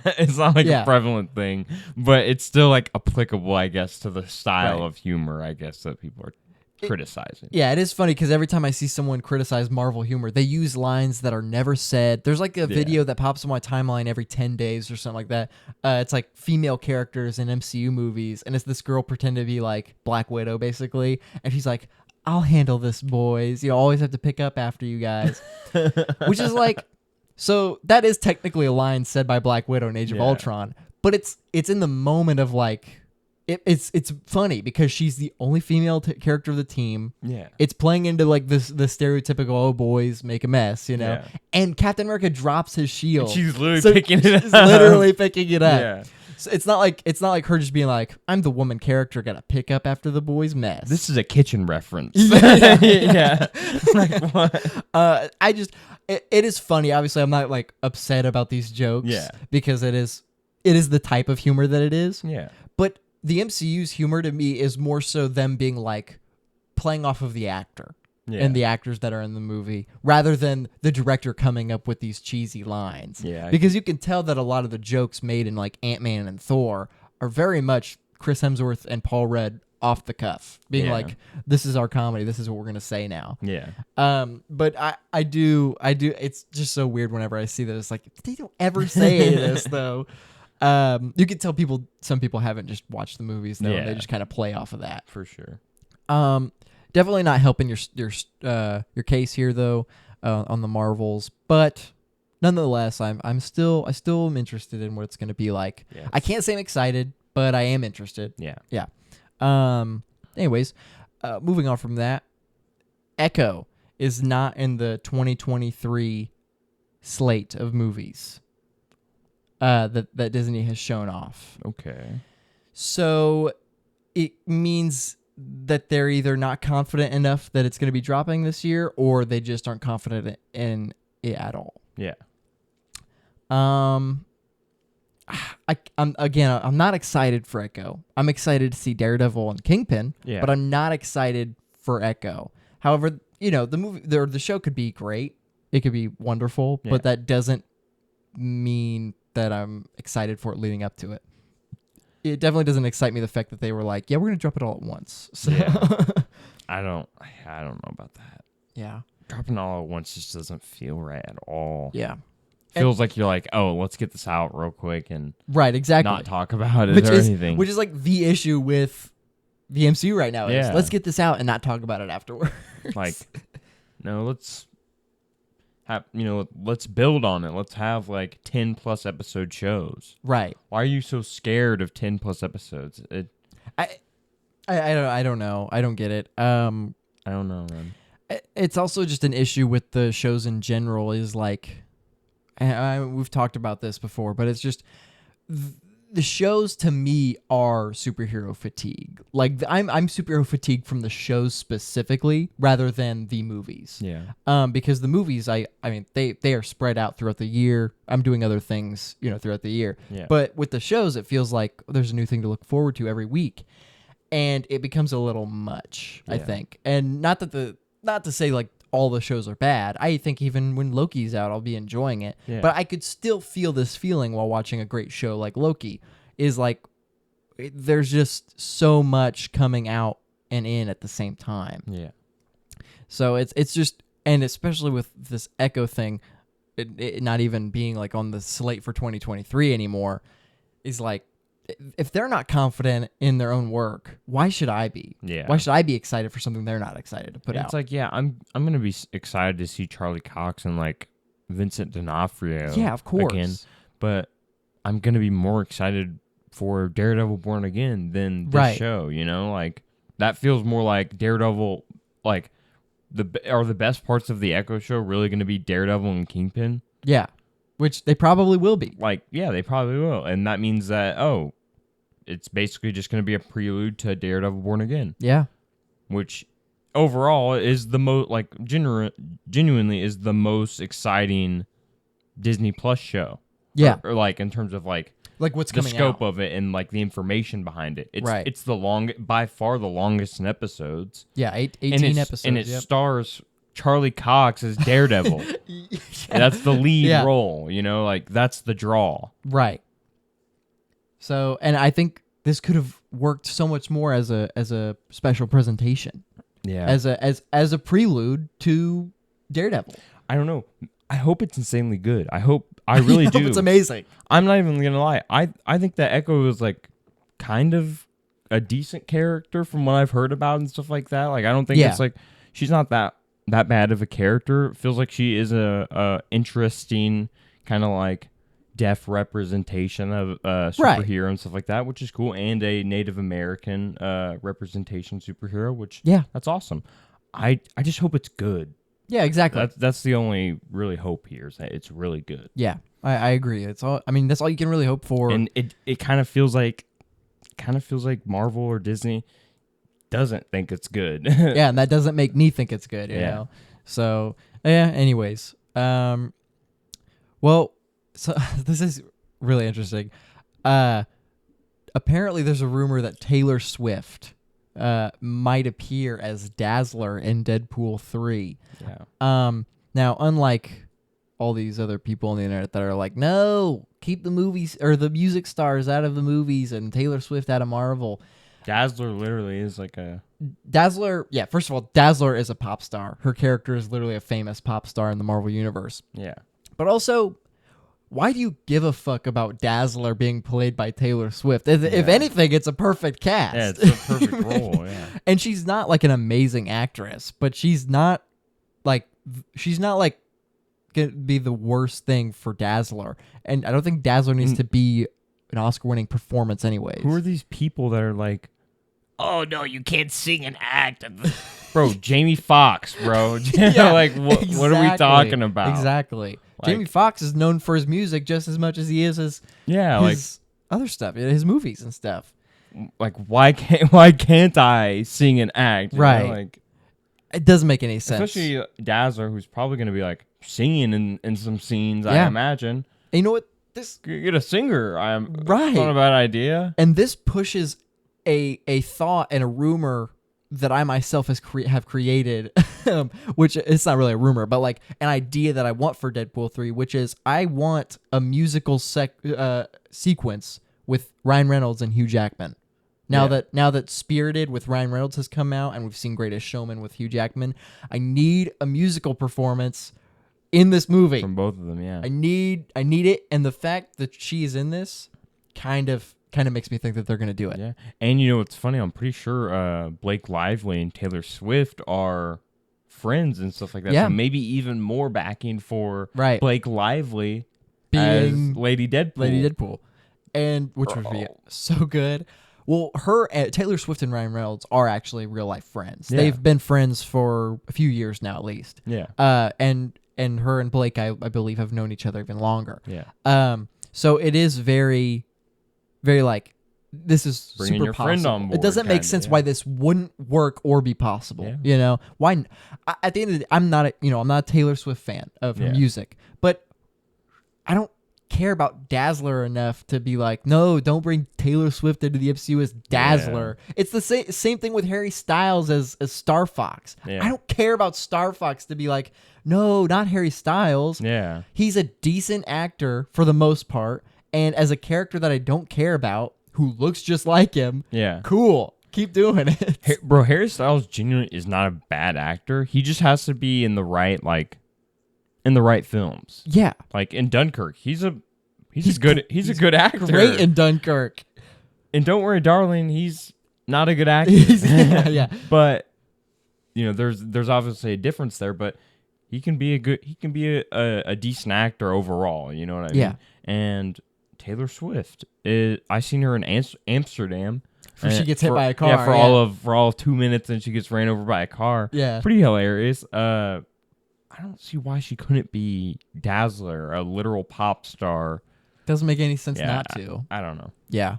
it's not like a prevalent thing, but it's still like applicable, I guess, to the style of humor, I guess, that people are criticizing. It is funny because every time I see someone criticize Marvel humor, they use lines that are never said. There's like a video that pops on my timeline every 10 days or something like that. It's like female characters in MCU movies, and it's this girl pretending to be like Black Widow, basically, and she's like, I'll handle this, boys. You always have to pick up after you guys. Which is like, so that is technically a line said by Black Widow in Age of Ultron, but it's in the moment of like, it's funny because she's the only female character of the team. Yeah. It's playing into like the stereotypical, oh, boys make a mess, you know? Yeah. And Captain America drops his shield. And she's literally picking it up. She's literally picking it up. Yeah. So it's not like her just being like, I'm the woman character, gotta pick up after the boys mess. This is a kitchen reference. Yeah. Like what? It is funny. Obviously, I'm not like upset about these jokes. Yeah. Because it is the type of humor that it is. Yeah. But the MCU's humor to me is more so them being like playing off of the actor and the actors that are in the movie rather than the director coming up with these cheesy lines. Yeah. Because you can tell that a lot of the jokes made in like Ant-Man and Thor are very much Chris Hemsworth and Paul Rudd off the cuff, being like, this is our comedy. This is what we're going to say now. Yeah. But I do. It's just so weird whenever I see that. It's like, they don't ever say this though. You can tell some people haven't just watched the movies though. And they just kind of play off of that. For sure. Definitely not helping your case here though, on the Marvels, but nonetheless, I still am interested in what it's going to be like. Yeah, I can't say I'm excited, but I am interested. Yeah. Yeah. Anyways, moving on from that, Echo is not in the 2023 slate of movies that Disney has shown off. Okay. So it means that they're either not confident enough that it's going to be dropping this year, or they just aren't confident in it at all. Yeah. I'm not excited for Echo. I'm excited to see Daredevil and Kingpin, but I'm not excited for Echo. However, the show could be great. It could be wonderful, but that doesn't mean that I'm excited for it leading up to it. It definitely doesn't excite me the fact that they were like, yeah, we're going to drop it all at once. So. Yeah. I don't know about that. Yeah. Dropping all at once just doesn't feel right at all. Yeah. Feels like you're like, oh, let's get this out real quick and exactly. not talk about it anything. Which is like the issue with the MCU right now is let's get this out and not talk about it afterwards. Like, no, let's build on it. Let's have like 10 plus episode shows. Right. Why are you so scared of 10 plus episodes? I don't know. I don't get it. I don't know, man. It's also just an issue with the shows in general is like, we've talked about this before, but it's just the shows to me are superhero fatigue. Like I'm superhero fatigued from the shows specifically rather than the movies. Yeah. Because the movies, I mean, they are spread out throughout the year. I'm doing other things, throughout the year. Yeah. But with the shows, it feels like there's a new thing to look forward to every week, and it becomes a little much, I think. And not to say like all the shows are bad. I think even when Loki's out, I'll be enjoying it. Yeah. But I could still feel this feeling while watching a great show like Loki is like there's just so much coming out and in at the same time. Yeah. So it's just, and especially with this Echo thing, it not even being like on the slate for 2023 anymore, is like, if they're not confident in their own work, why should I be? Yeah. Why should I be excited for something they're not excited to put out? It's like, I'm gonna be excited to see Charlie Cox and like Vincent D'Onofrio. Yeah, of course. Again, but I'm gonna be more excited for Daredevil Born Again than this show. Like, that feels more like Daredevil. Like, are the best parts of the Echo show really going to be Daredevil and Kingpin? Yeah, which they probably will be. Like, yeah, they probably will, and that means that it's basically just going to be a prelude to Daredevil Born Again. Yeah, which overall is the most like genuinely is the most exciting Disney Plus show. Yeah, or like in terms of like what's the coming scope out. of it and like the information behind it. It's right. It's by far the longest in episodes. Yeah, 18 episodes. And it stars Charlie Cox as Daredevil. Yeah. That's the lead role, like that's the draw. Right. So, and I think this could have worked so much more as a special presentation. Yeah. As a prelude to Daredevil. I don't know. I hope it's insanely good. I really do. It's amazing. I'm not even gonna lie. I think that Echo is like kind of a decent character from what I've heard about and stuff like that. Like I don't think it's like she's not that bad of a character. It feels like she is a interesting kind of like deaf representation of superhero and stuff like that, which is cool, and a Native American representation superhero, which that's awesome. I just hope it's good. Yeah, exactly. That's the only really hope here is that it's really good. Yeah, I agree. It's all. I mean, that's all you can really hope for. And it kind of feels like Marvel or Disney doesn't think it's good. Yeah, and that doesn't make me think it's good. You know. So yeah. Anyways, well, so this is really interesting. Apparently, there's a rumor that Taylor Swift might appear as Dazzler in Deadpool 3. Yeah. Now, unlike all these other people on the internet that are like, no, keep the movies or the music stars out of the movies and Taylor Swift out of Marvel. Dazzler literally is like a... Dazzler, yeah, first of all, Dazzler is a pop star. Her character is literally a famous pop star in the Marvel Universe. Yeah. But also, why do you give a fuck about Dazzler being played by Taylor Swift? If anything, it's a perfect cast. Yeah, it's a perfect role, yeah. And she's not like an amazing actress, but she's not like gonna be the worst thing for Dazzler. And I don't think Dazzler needs to be an Oscar-winning performance anyways. Who are these people that are like, oh no, you can't sing and act? Bro, Jamie Foxx, bro. Like, what are we talking about? Exactly. Like, Jamie Foxx is known for his music just as much as he is his other stuff, his movies and stuff. Like, why can't I sing and act? Right. Like, it doesn't make any sense. Especially Dazzler, who's probably going to be like singing in some scenes, I imagine. And you know what? Get a singer. Right. It's not a bad idea. And this pushes a thought and a rumor that I myself have created, which it's not really a rumor, but like an idea that I want for Deadpool 3, which is I want a musical sequence with Ryan Reynolds and Hugh Jackman. Now that Spirited with Ryan Reynolds has come out and we've seen Greatest Showman with Hugh Jackman, I need a musical performance in this movie from both of them. Yeah, I need it, and the fact that she is in this kind of makes me think that they're gonna do it. Yeah, and you know what's funny? I'm pretty sure Blake Lively and Taylor Swift are friends and stuff like that. Yeah. So maybe even more backing for Blake Lively being as Lady Deadpool, and which would be so good. Well, Taylor Swift and Ryan Reynolds are actually real life friends. Yeah. They've been friends for a few years now, at least. Yeah. And her and Blake, I believe, have known each other even longer. Yeah. So it is very, very like this is bringing super your possible. friend on board. It doesn't make sense why this wouldn't work or be possible. Yeah. You know why? At the end of the day, I'm not a Taylor Swift fan of her music, but I don't care about Dazzler enough to be like, no, don't bring Taylor Swift into the MCU as Dazzler. Yeah. It's the same thing with Harry Styles as Star Fox. Yeah. I don't care about Star Fox to be like, no, not Harry Styles. Yeah. He's a decent actor for the most part, and as a character that I don't care about, who looks just like him, cool. Keep doing it. Bro, Harry Styles genuinely is not a bad actor. He just has to be in the right films. Yeah. Like in Dunkirk, he's a good actor. Great in Dunkirk. And Don't Worry, Darling, he's not a good actor. yeah. But you know, there's obviously a difference there, but he can be a decent actor overall, you know what I mean? Yeah. And Taylor Swift, I seen her in Amsterdam. She gets hit by a car. Yeah, for all of 2 minutes, and she gets ran over by a car. Yeah, pretty hilarious. I don't see why she couldn't be Dazzler, a literal pop star. Doesn't make any sense not to. I don't know. Yeah.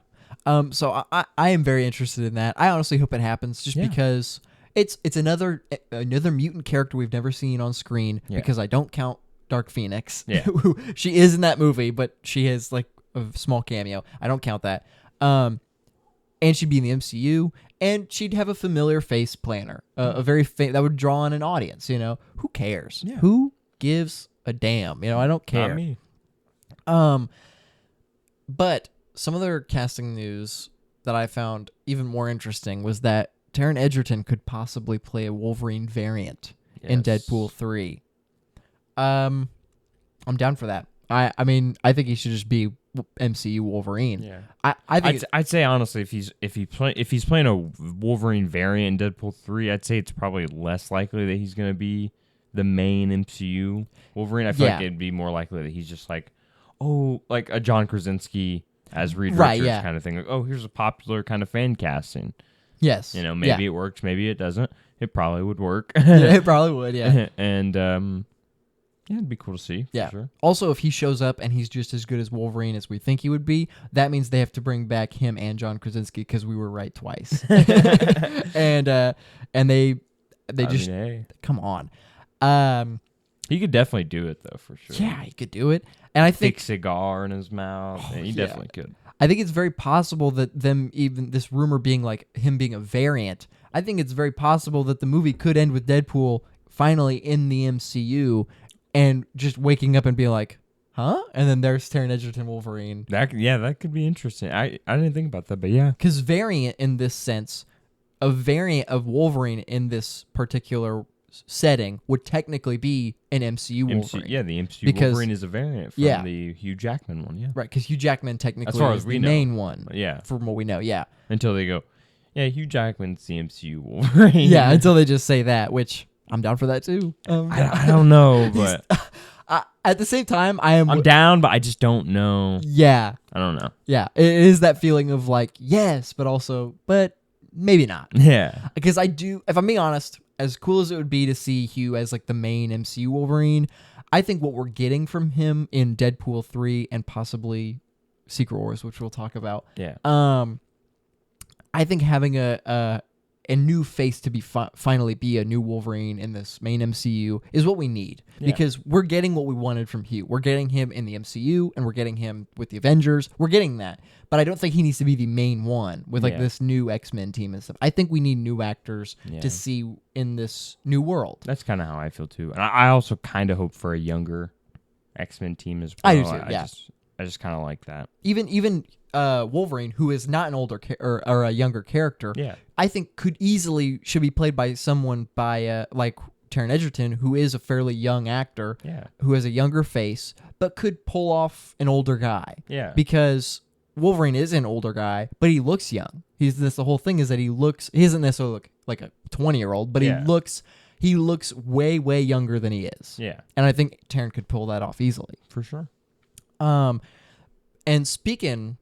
So I am very interested in that. I honestly hope it happens, just because it's another mutant character we've never seen on screen. Yeah. Because I don't count Dark Phoenix. Yeah. Who she is in that movie, but she has like a small cameo. I don't count that. And she'd be in the MCU, and she'd have a familiar face planner, a very that would draw on an audience. You know, who cares? Yeah. Who gives a damn? You know, I don't care. Not me. But some other casting news that I found even more interesting was that Taron Egerton could possibly play a Wolverine variant in Deadpool 3. I'm down for that. I mean, I think he should just be MCU Wolverine. Yeah. I'd say honestly, if he's playing a Wolverine variant in Deadpool 3, I'd say it's probably less likely that he's going to be the main MCU Wolverine. I feel like it'd be more likely that he's just like a John Krasinski as Reed Richards kind of thing. Like, here's a popular kind of fan casting. Yes. You know, maybe it works, maybe it doesn't. It probably would work. It probably would, yeah. And it'd be cool to see. Yeah. For sure. Also, if he shows up and he's just as good as Wolverine as we think he would be, that means they have to bring back him and John Krasinski because we were right twice. and they just come on. He could definitely do it though, for sure. Yeah, he could do it. And I think thick cigar in his mouth. He definitely could. I think it's very possible that this rumor being like him being a variant, I think it's very possible that the movie could end with Deadpool finally in the MCU and just waking up and being like, huh? And then there's Taron Egerton Wolverine. That could be interesting. I didn't think about that, but yeah. Because variant in this sense, a variant of Wolverine in this particular setting would technically be an MCU Wolverine. The MCU Wolverine is a variant from the Hugh Jackman one, yeah. Right, because Hugh Jackman technically is the main one. Yeah. From what we know, yeah. Until they go, Hugh Jackman's the MCU Wolverine. Yeah, until they just say that, which I'm down for that too. I don't know, but... at the same time, I'm down, but I just don't know. Yeah. I don't know. Yeah, it is that feeling of like, yes, but maybe not. Yeah. Because if I'm being honest, as cool as it would be to see Hugh as like the main MCU Wolverine, I think what we're getting from him in Deadpool 3 and possibly Secret Wars, which we'll talk about. Yeah. I think having a new face to be finally be a new Wolverine in this main MCU is what we need, because we're getting what we wanted from Hugh. We're getting him in the MCU, and we're getting him with the Avengers. We're getting that, but I don't think he needs to be the main one with like this new X-Men team and stuff. I think we need new actors to see in this new world. That's kind of how I feel too, and I also kind of hope for a younger X-Men team as well. I do too. I just kind of like that. Even Wolverine, who is not an older or a younger character, I think should be played by someone like Taron Egerton, who is a fairly young actor, who has a younger face, but could pull off an older guy. Yeah. Because Wolverine is an older guy, but he looks young. The whole thing is that he doesn't necessarily look like a 20-year-old, but he looks way, way younger than he is. Yeah. And I think Taron could pull that off easily. For sure. And speaking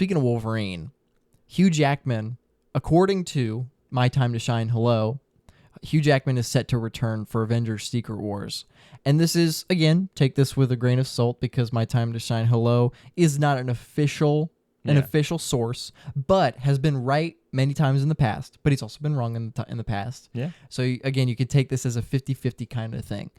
of Wolverine, Hugh Jackman, according to My Time to Shine Hello, Hugh Jackman is set to return for Avengers Secret Wars. And this is, again, take this with a grain of salt, because My Time to Shine Hello is not an official source, but has been right many times in the past, but he's also been wrong in the past. Yeah. So again, you could take this as a 50-50 kind of thing.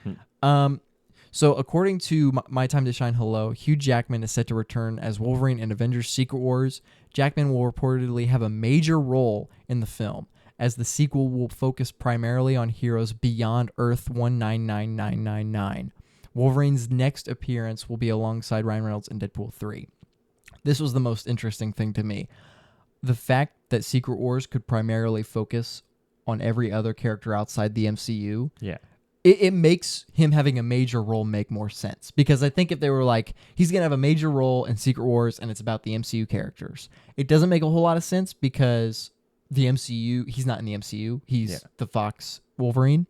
So according to My Time to Shine Hello, Hugh Jackman is set to return as Wolverine in Avengers Secret Wars. Jackman will reportedly have a major role in the film, as the sequel will focus primarily on heroes beyond Earth 199999. Wolverine's next appearance will be alongside Ryan Reynolds in Deadpool 3. This was the most interesting thing to me. The fact that Secret Wars could primarily focus on every other character outside the MCU. Yeah. It makes him having a major role make more sense, because I think if they were like, he's going to have a major role in Secret Wars and it's about the MCU characters, it doesn't make a whole lot of sense, because the MCU, he's not in the MCU. He's the Fox Wolverine.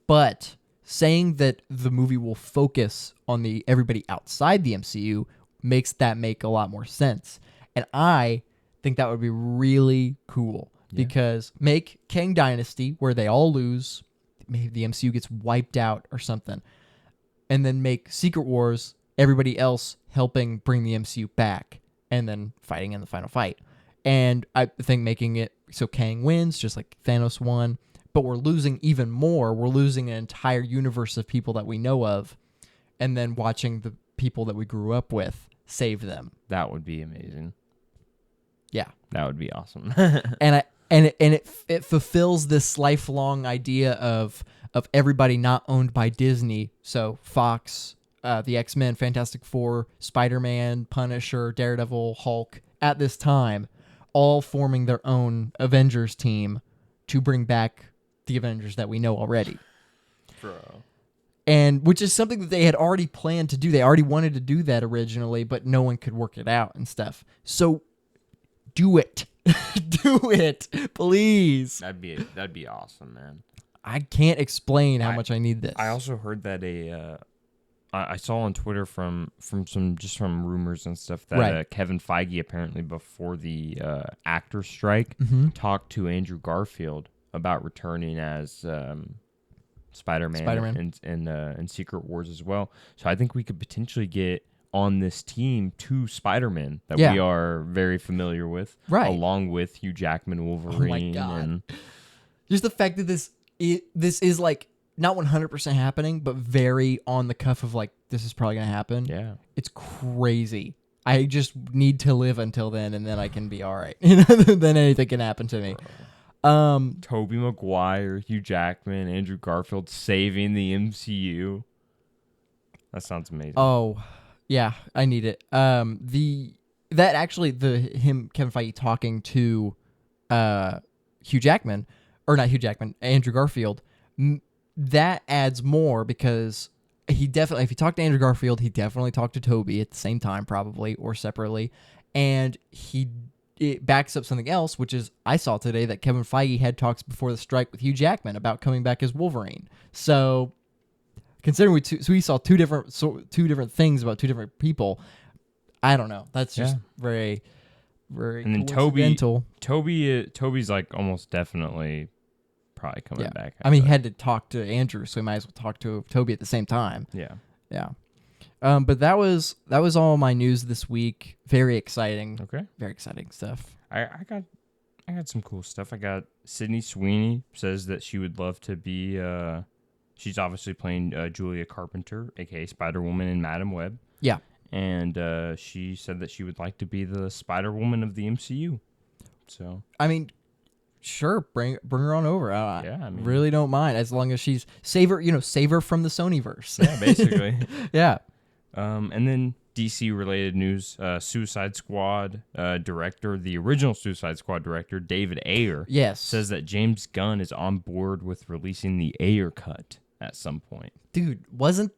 But saying that the movie will focus on everybody outside the MCU makes a lot more sense. And I think that would be really cool because make Kang Dynasty where they all lose, maybe the MCU gets wiped out or something, and then make Secret Wars, everybody else helping bring the MCU back and then fighting in the final fight. And I think making it so Kang wins, just like Thanos won, but we're losing even more. We're losing an entire universe of people that we know of, and then watching the people that we grew up with save them. That would be amazing. Yeah, that would be awesome. and it fulfills this lifelong idea of everybody not owned by Disney. So Fox, the X-Men, Fantastic Four, Spider-Man, Punisher, Daredevil, Hulk, at this time, all forming their own Avengers team to bring back the Avengers that we know already. Bro. And which is something that they had already planned to do. They already wanted to do that originally, but no one could work it out and stuff. So do it. Do it, please. That'd be awesome, man. I can't explain how much I need this. I also heard that I saw on Twitter from rumors and stuff that Kevin Feige apparently before the actor strike talked to Andrew Garfield about returning as Spider-Man. And Secret Wars as well. So I think we could potentially get on this team 2 Spider-Men that we are very familiar with, along with Hugh Jackman, Wolverine. Oh my God. Just the fact that this is like not 100% happening, but very on the cuff of like, this is probably going to happen. Yeah. It's crazy. I just need to live until then, and then I can be all right. Then anything can happen to me. Tobey Maguire, Hugh Jackman, Andrew Garfield saving the MCU. That sounds amazing. Oh, yeah, I need it. Kevin Feige talking to Hugh Jackman, or not Hugh Jackman, Andrew Garfield, that adds more because he definitely, if he talked to Andrew Garfield, he definitely talked to Tobey at the same time, probably, or separately, and it backs up something else, which is I saw today that Kevin Feige had talks before the strike with Hugh Jackman about coming back as Wolverine. So, considering we saw two different things about 2 different people, I don't know. That's just very, very and then coincidental. Toby's like almost definitely probably coming back. I mean, he had to talk to Andrew, so he might as well talk to Tobey at the same time. Yeah. But that was all my news this week. Very exciting. Okay. Very exciting stuff. I got some cool stuff. I got Sydney Sweeney says that she would love to be. She's obviously playing Julia Carpenter, aka Spider-Woman in Madam Web. Yeah. And she said that she would like to be the Spider-Woman of the MCU. So I mean, sure, bring her on over. I mean, really don't mind as long as she's save her from the Sonyverse. Yeah, basically. Yeah. And then DC related news: Suicide Squad director, the original Suicide Squad director, David Ayer, says that James Gunn is on board with releasing the Ayer cut at some point. Dude, wasn't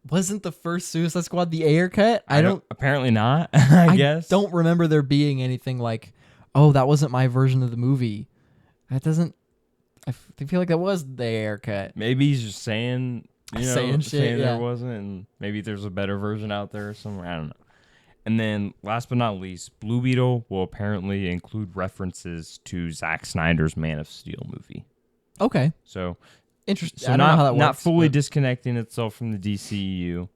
the first Suicide Squad the Ayer cut? Apparently not. I guess don't remember there being anything like, oh, that wasn't my version of the movie. That doesn't. I feel like that was the Ayer cut. Maybe he's just saying. Saying there wasn't, and maybe there's a better version out there somewhere. I don't know. And then, last but not least, Blue Beetle will apparently include references to Zack Snyder's Man of Steel movie. Okay. So, interesting. So I don't know how that works. Not fully disconnecting itself from the DCEU,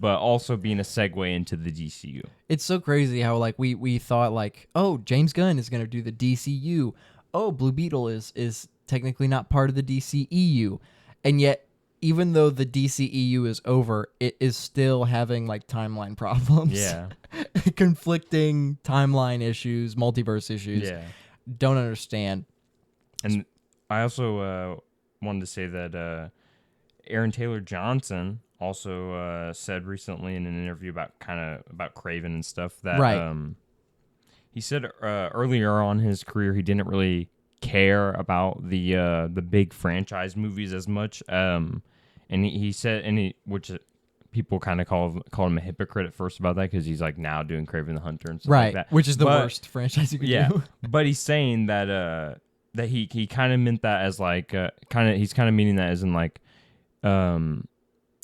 but also being a segue into the DCU. It's so crazy how like we thought like, oh, James Gunn is going to do the DCU. Oh, Blue Beetle is technically not part of the DCEU, and yet. Even though the DCEU is over, it is still having like timeline problems. Yeah. Conflicting timeline issues, multiverse issues. Yeah. Don't understand. And I also wanted to say that Aaron Taylor Johnson also said recently in an interview about Kraven and stuff that he said earlier on in his career he didn't really care about the big franchise movies as much. And he said, which people kind of call him a hypocrite at first about that because he's like now doing Kraven the Hunter and stuff like that. Which is the worst franchise you could do. But he's saying that he kind of meant that as like he's kind of meaning that as in like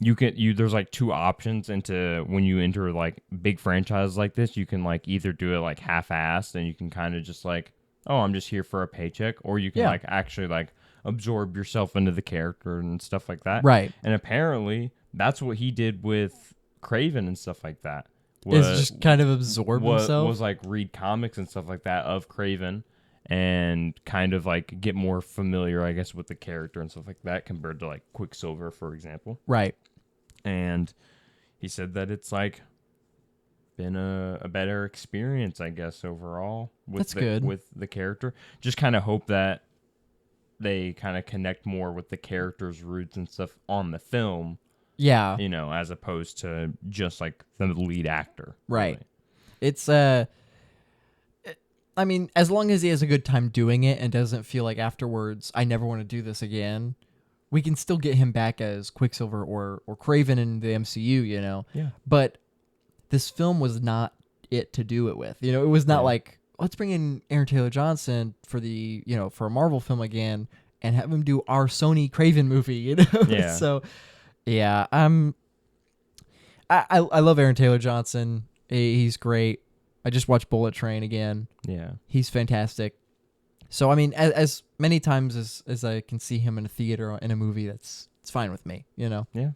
there's like two options into when you enter like big franchises like this. You can like either do it like half-assed and you can kind of just like, oh, I'm just here for a paycheck, or you can like actually like absorb yourself into the character and stuff like that. Right. And apparently that's what he did with Craven and stuff like that. Is just kind of absorb himself. Was like read comics and stuff like that of Craven and kind of like get more familiar, I guess, with the character and stuff like that compared to like Quicksilver, for example. Right. And he said that it's like been a better experience, I guess, overall with the character. Just kind of hope that they kind of connect more with the character's roots and stuff on the film. Yeah. You know, as opposed to just like the lead actor. Right. Really. It's I mean, as long as he has a good time doing it and doesn't feel like afterwards, I never want to do this again, we can still get him back as Quicksilver or Kraven in the MCU, you know? Yeah. But this film was not it to do it with. You know, it was not like, let's bring in Aaron Taylor Johnson for for a Marvel film again and have him do our Sony Kraven movie, you know? Yeah. So, yeah, I love Aaron Taylor Johnson. He's great. I just watched Bullet Train again. Yeah. He's fantastic. So, I mean, as many times as I can see him in a theater or in a movie, it's fine with me, you know? Yeah.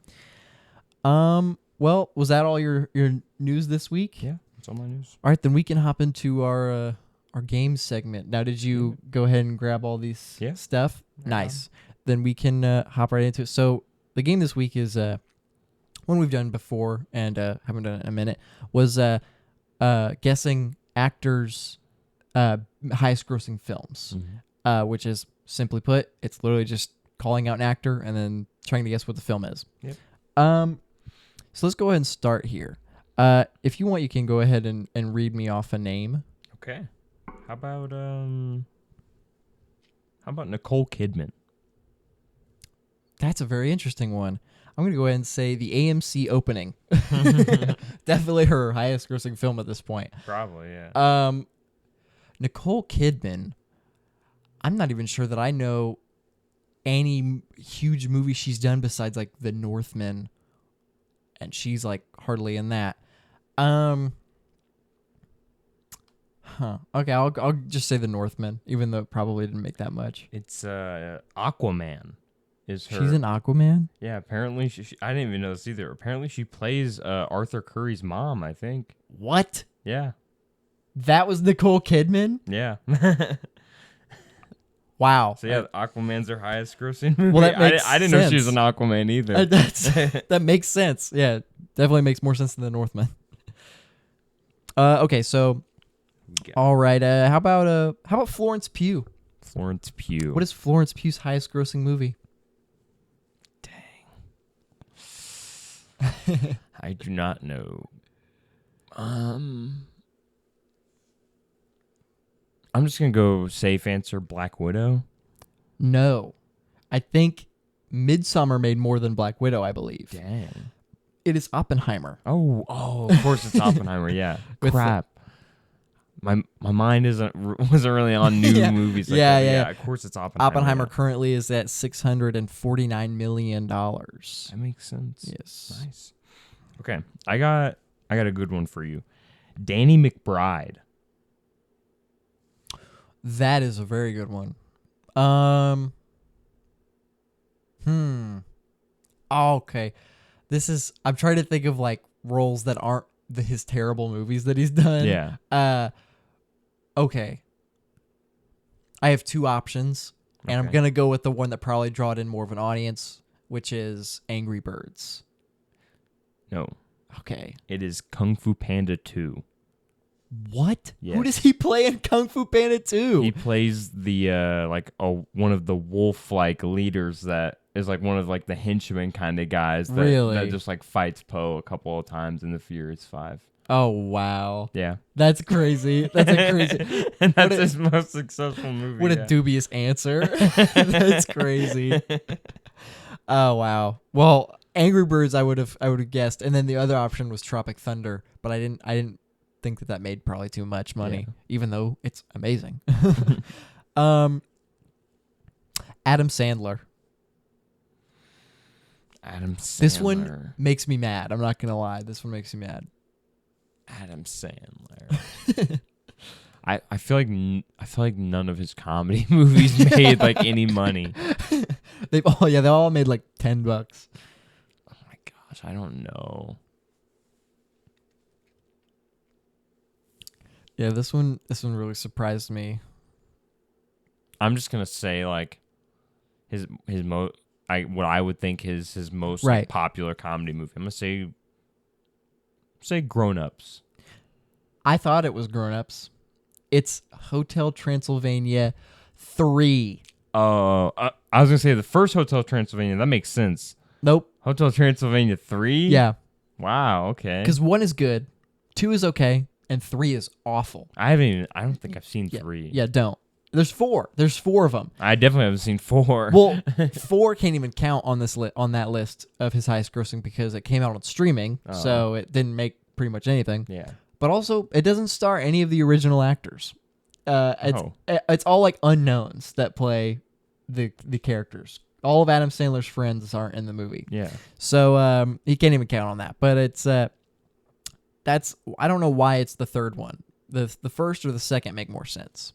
Well, was that all your news this week? Yeah, that's all my news. All right, then we can hop into our games segment. Now, did you go ahead and grab all these stuff? Yeah. Nice. Then we can hop right into it. So, the game this week is one we've done before and haven't done it in a minute, was guessing actors' highest grossing films, which is, simply put, it's literally just calling out an actor and then trying to guess what the film is. Yep. So let's go ahead and start here. If you want, you can go ahead and read me off a name. Okay. How about Nicole Kidman? That's a very interesting one. I'm going to go ahead and say the AMC opening. Definitely her highest grossing film at this point. Probably, yeah. Nicole Kidman, I'm not even sure that I know any huge movie she's done besides like The Northman, and she's like hardly in that. Okay, I'll just say The Northman, even though it probably didn't make that much. It's Aquaman. Is her. She's in Aquaman? Yeah, apparently she I didn't even know this either. Apparently she plays Arthur Curry's mom, I think. What? Yeah. That was Nicole Kidman? Yeah. Wow. So yeah, Aquaman's her highest grossing movie. Well, that makes I didn't know she was an Aquaman either. That makes sense. Yeah, definitely makes more sense than The Northman. Okay, so all right. How about Florence Pugh? Florence Pugh. What is Florence Pugh's highest grossing movie? Dang. I do not know. I'm just gonna go safe answer, Black Widow. No, I think Midsommar made more than Black Widow, I believe. Dang. It is Oppenheimer. Oh, of course it's Oppenheimer. Yeah. Crap. My mind wasn't really on new movies. Like that. Yeah. Of course it's Oppenheimer. Oppenheimer currently is at $649 million. That makes sense. Yes. Nice. Okay, I got a good one for you. Danny McBride. That is a very good one. Okay. I'm trying to think of like roles that aren't his terrible movies that he's done. Yeah. Okay. I have two options, and I'm going to go with the one that probably drawed in more of an audience, which is Angry Birds. No. Okay. It is Kung Fu Panda 2. What? Yes. Who does he play in Kung Fu Panda 2? He plays the one of the wolf-like leaders that is like one of like the henchmen kind of guys that just like fights Poe a couple of times in the Furious 5. Oh wow. Yeah. That's crazy. That's a crazy. And that's his most successful movie. What a dubious answer. That's crazy. Oh wow. Well, Angry Birds I would have guessed, and then the other option was Tropic Thunder, but I didn't think that made probably too much money, even though it's amazing. Adam Sandler. Adam Sandler. This one makes me mad. I'm not gonna lie. This one makes me mad. Adam Sandler. I feel like none of his comedy movies made like any money. They all made like $10. Oh my gosh, I don't know. Yeah, this one really surprised me. I'm just gonna say like what I would think is his most Right. like, popular comedy movie. I'm gonna say Grown Ups. I thought it was Grown Ups. It's Hotel Transylvania 3. I was gonna say the first Hotel Transylvania. That makes sense. Nope. Hotel Transylvania 3. Yeah. Wow. Okay. Because 1 is good, 2 is okay, and 3 is awful. I don't think I've seen 3. Yeah, don't. There's 4. There's 4 of them. I definitely haven't seen 4. Well, 4 can't even count on this on that list of his highest grossing because it came out on streaming, so it didn't make pretty much anything. Yeah. But also, it doesn't star any of the original actors. It's all like unknowns that play the characters. All of Adam Sandler's friends aren't in the movie. Yeah. So he can't even count on that. But it's that's I don't know why it's the third one. The first or the second make more sense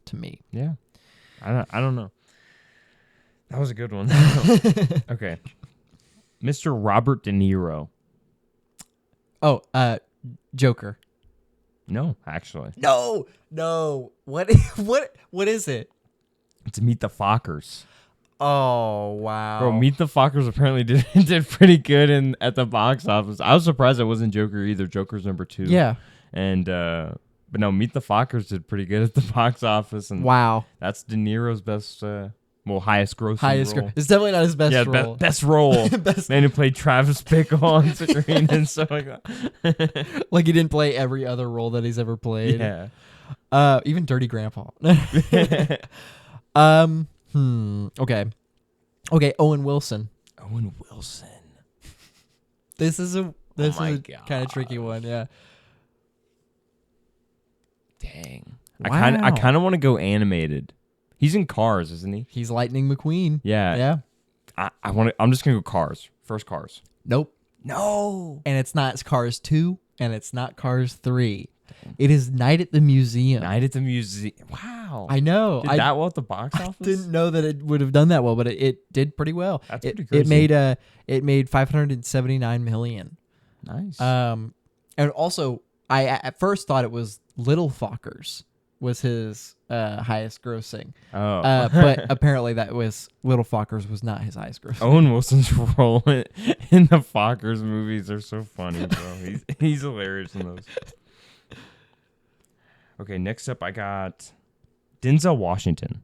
to me. Yeah. I don't know. That was a good one. Okay. Mr. Robert De Niro. Oh, Joker. No, actually. No. What is it? It's Meet the Fockers. Oh, wow. Bro, Meet the Fockers apparently did pretty good at the box office. I was surprised it wasn't Joker either. Joker's number 2. Yeah. And but no, Meet the Fockers did pretty good at the box office, and wow, that's De Niro's best highest grossing role. It's definitely not his best role. Yeah, best role. Man who played Travis Bickle on screen and stuff like that. Like he didn't play every other role that he's ever played. Yeah. Even Dirty Grandpa. Okay. Owen Wilson. This is a kind of tricky one. Yeah. Dang. Wow. I kind of want to go animated. He's in Cars, isn't he? He's Lightning McQueen. Yeah. Yeah. I'm just gonna go Cars. First Cars. Nope. No. And it's not Cars 2, and it's not Cars 3. It is Night at the Museum. Night at the Museum. Wow. I know. Did that well at the box office? I didn't know that it would have done that well, but it did pretty well. That's pretty crazy. It made $579 million. Nice. And also I at first thought it was Little Fockers was his highest grossing. Oh. But apparently Little Fockers was not his highest grossing. Owen Wilson's role in the Fockers movies are so funny, bro. He's hilarious in those. Okay, next up I got Denzel Washington.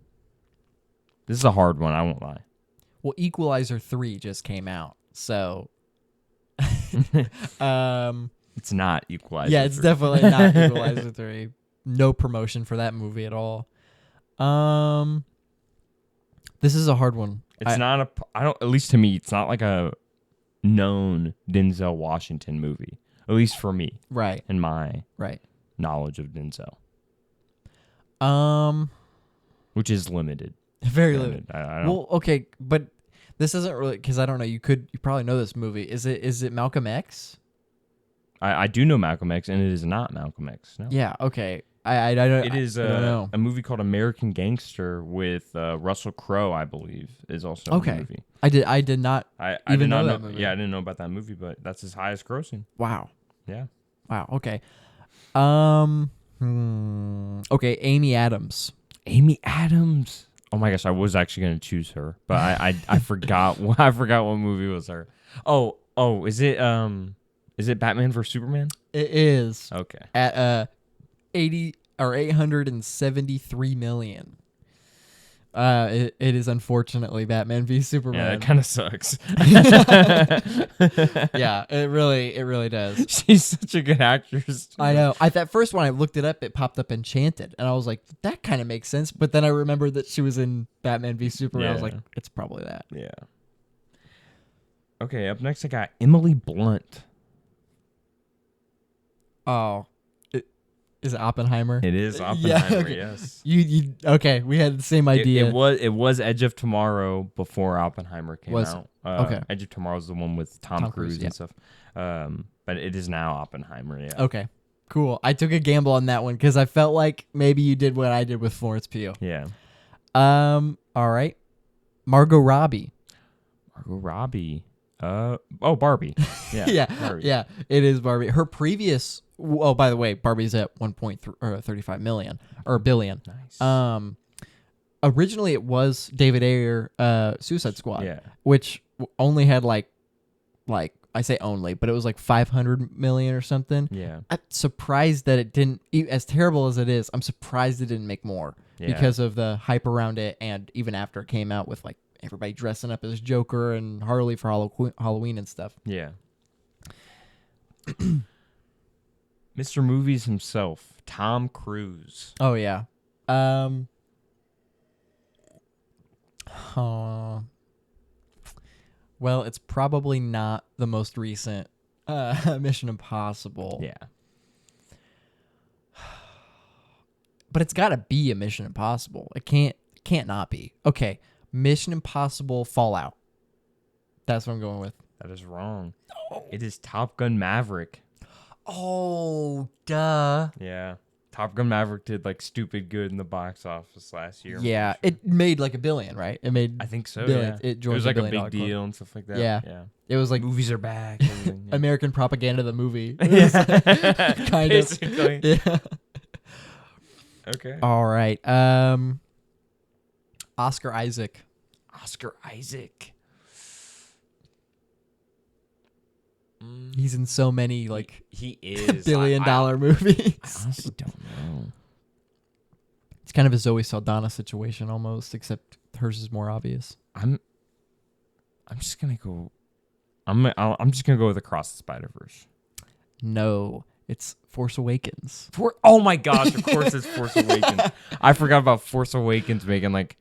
This is a hard one, I won't lie. Well, Equalizer 3 just came out, so it's not Equalizer. Yeah, it's 3. Definitely not Equalizer 3. No promotion for that movie at all. This is a hard one. It's not at least to me, it's not like a known Denzel Washington movie. At least for me. Right. And my right. knowledge of Denzel. Which is limited. Very limited. I don't. Well, okay, but this isn't really because I don't know. You probably know this movie. Is it Malcolm X? I do know Malcolm X, and it is not Malcolm X. No. Yeah. Okay. I don't. It is I don't know. a movie called American Gangster with Russell Crowe, I believe, is also okay. a movie. I did not. I even did not know that movie. Yeah, I didn't know about that movie, but that's his highest grossing. Wow. Yeah. Wow. Okay. Okay. Amy Adams. Oh my gosh, I was actually gonna choose her, but I forgot. I forgot what movie was her. Oh, is it Batman vs Superman? It is. Okay. At 873 million. It is unfortunately Batman v Superman. Yeah, that kind of sucks. Yeah, it really does. She's such a good actress. Too. I know. That first one I looked it up, it popped up Enchanted, and I was like, that kind of makes sense. But then I remembered that she was in Batman v Superman. Yeah. I was like, it's probably that. Yeah. Okay, up next I got Emily Blunt. Oh, Is it Oppenheimer? It is Oppenheimer. Okay. Yes. You okay? We had the same idea. It was Edge of Tomorrow before Oppenheimer came out. Okay. Edge of Tomorrow is the one with Tom Cruise and stuff. But it is now Oppenheimer. Yeah. Okay. Cool. I took a gamble on that one because I felt like maybe you did what I did with Florence Pugh. Yeah. All right. Margot Robbie. Barbie. Yeah. Yeah. Barbie. Yeah. It is Barbie. Her previous. Oh, by the way, Barbie's at 1.35 million or billion. Nice. Originally it was David Ayer, Suicide Squad. Yeah. Which only had like I say only, but it was like 500 million or something. Yeah. I'm surprised that it didn't. As terrible as it is, I'm surprised it didn't make more because of the hype around it, and even after it came out with like everybody dressing up as Joker and Harley for Halloween and stuff. Yeah. Mr. Movies himself, Tom Cruise. Oh yeah. Well, it's probably not the most recent Mission Impossible. Yeah. But it's got to be a Mission Impossible. It can't not be. Okay, Mission Impossible Fallout. That's what I'm going with. That is wrong. Oh. It is Top Gun Maverick. Oh, duh. Yeah. Top Gun Maverick did like stupid good in the box office last year. Yeah, it made like $1 billion, right? It made. I think so. billion. Yeah. It was like a big $1 billion deal and stuff like that. Yeah. Yeah. It was like movies are back. Yeah. American propaganda, the movie. Yeah. Kind Basically. of. Yeah. Okay. All right. Oscar Isaac. He's in so many like he is billion-dollar movies. I honestly don't know. It's kind of a Zoe Saldana situation almost, except hers is more obvious. I'm just gonna go. I'm just gonna go with Across the Spider-Verse. No, it's Force Awakens. Oh my gosh! Of course, it's Force Awakens. I forgot about Force Awakens making like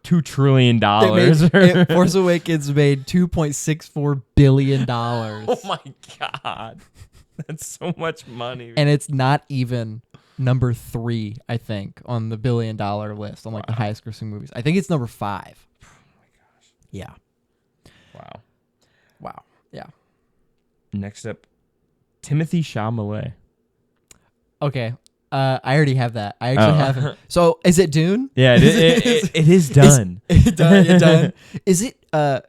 $2 trillion. Force Awakens made $2.64 billion. Oh my god, that's so much money. And it's not even number 3, I think, on the $1 billion list on like the highest grossing movies. I think it's number 5. Oh my gosh. Yeah. Wow. Yeah. Next up, Timothy Chalamet. Okay. I already have that. I actually have him. So, is it Dune? Yeah, it is done. It's done. Is it a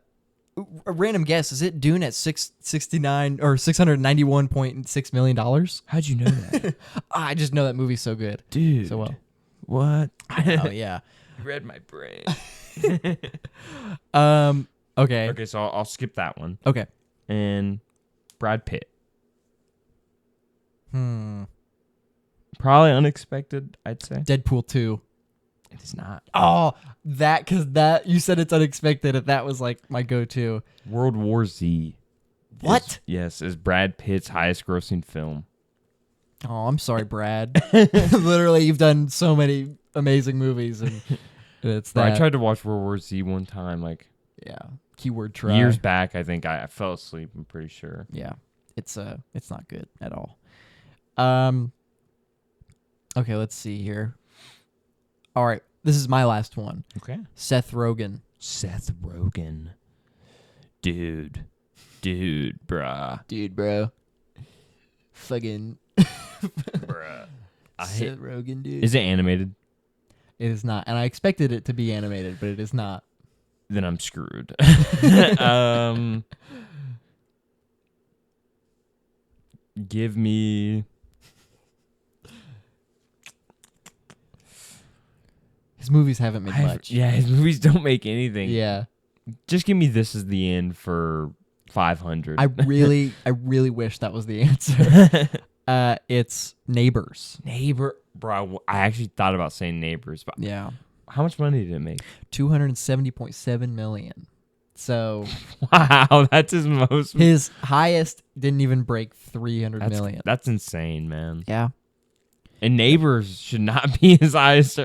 random guess? Is it Dune at $691.6 million? How'd you know that? I just know that movie's so good, dude? So well. What? Oh yeah. You read my brain. Okay. Okay, so I'll skip that one. Okay. And Brad Pitt. Probably unexpected, I'd say. Deadpool 2. It is not. Oh, because you said it's unexpected, and that was like my go-to. World War Z. What? Is Brad Pitt's highest grossing film. Oh, I'm sorry, Brad. Literally, you've done so many amazing movies, and it's that. I tried to watch World War Z one time, like keyword try. Years back. I think I fell asleep. I'm pretty sure. Yeah, it's not good at all. Okay, let's see here. All right, this is my last one. Okay. Seth Rogen. Dude, bruh. Dude, bro. Fucking. Bruh. Seth Rogen, dude. Is it animated? It is not, and I expected it to be animated, but it is not. Then I'm screwed. Give me. His movies haven't made much. Yeah, his movies don't make anything. Yeah. Just give me This Is the End for 500. I really wish that was the answer. It's Neighbors. Bro, I actually thought about saying Neighbors, but yeah. How much money did it make? $270.7 million. So wow, that's his most. His highest didn't even break 300 million. That's insane, man. Yeah. And Neighbors should not be his highest.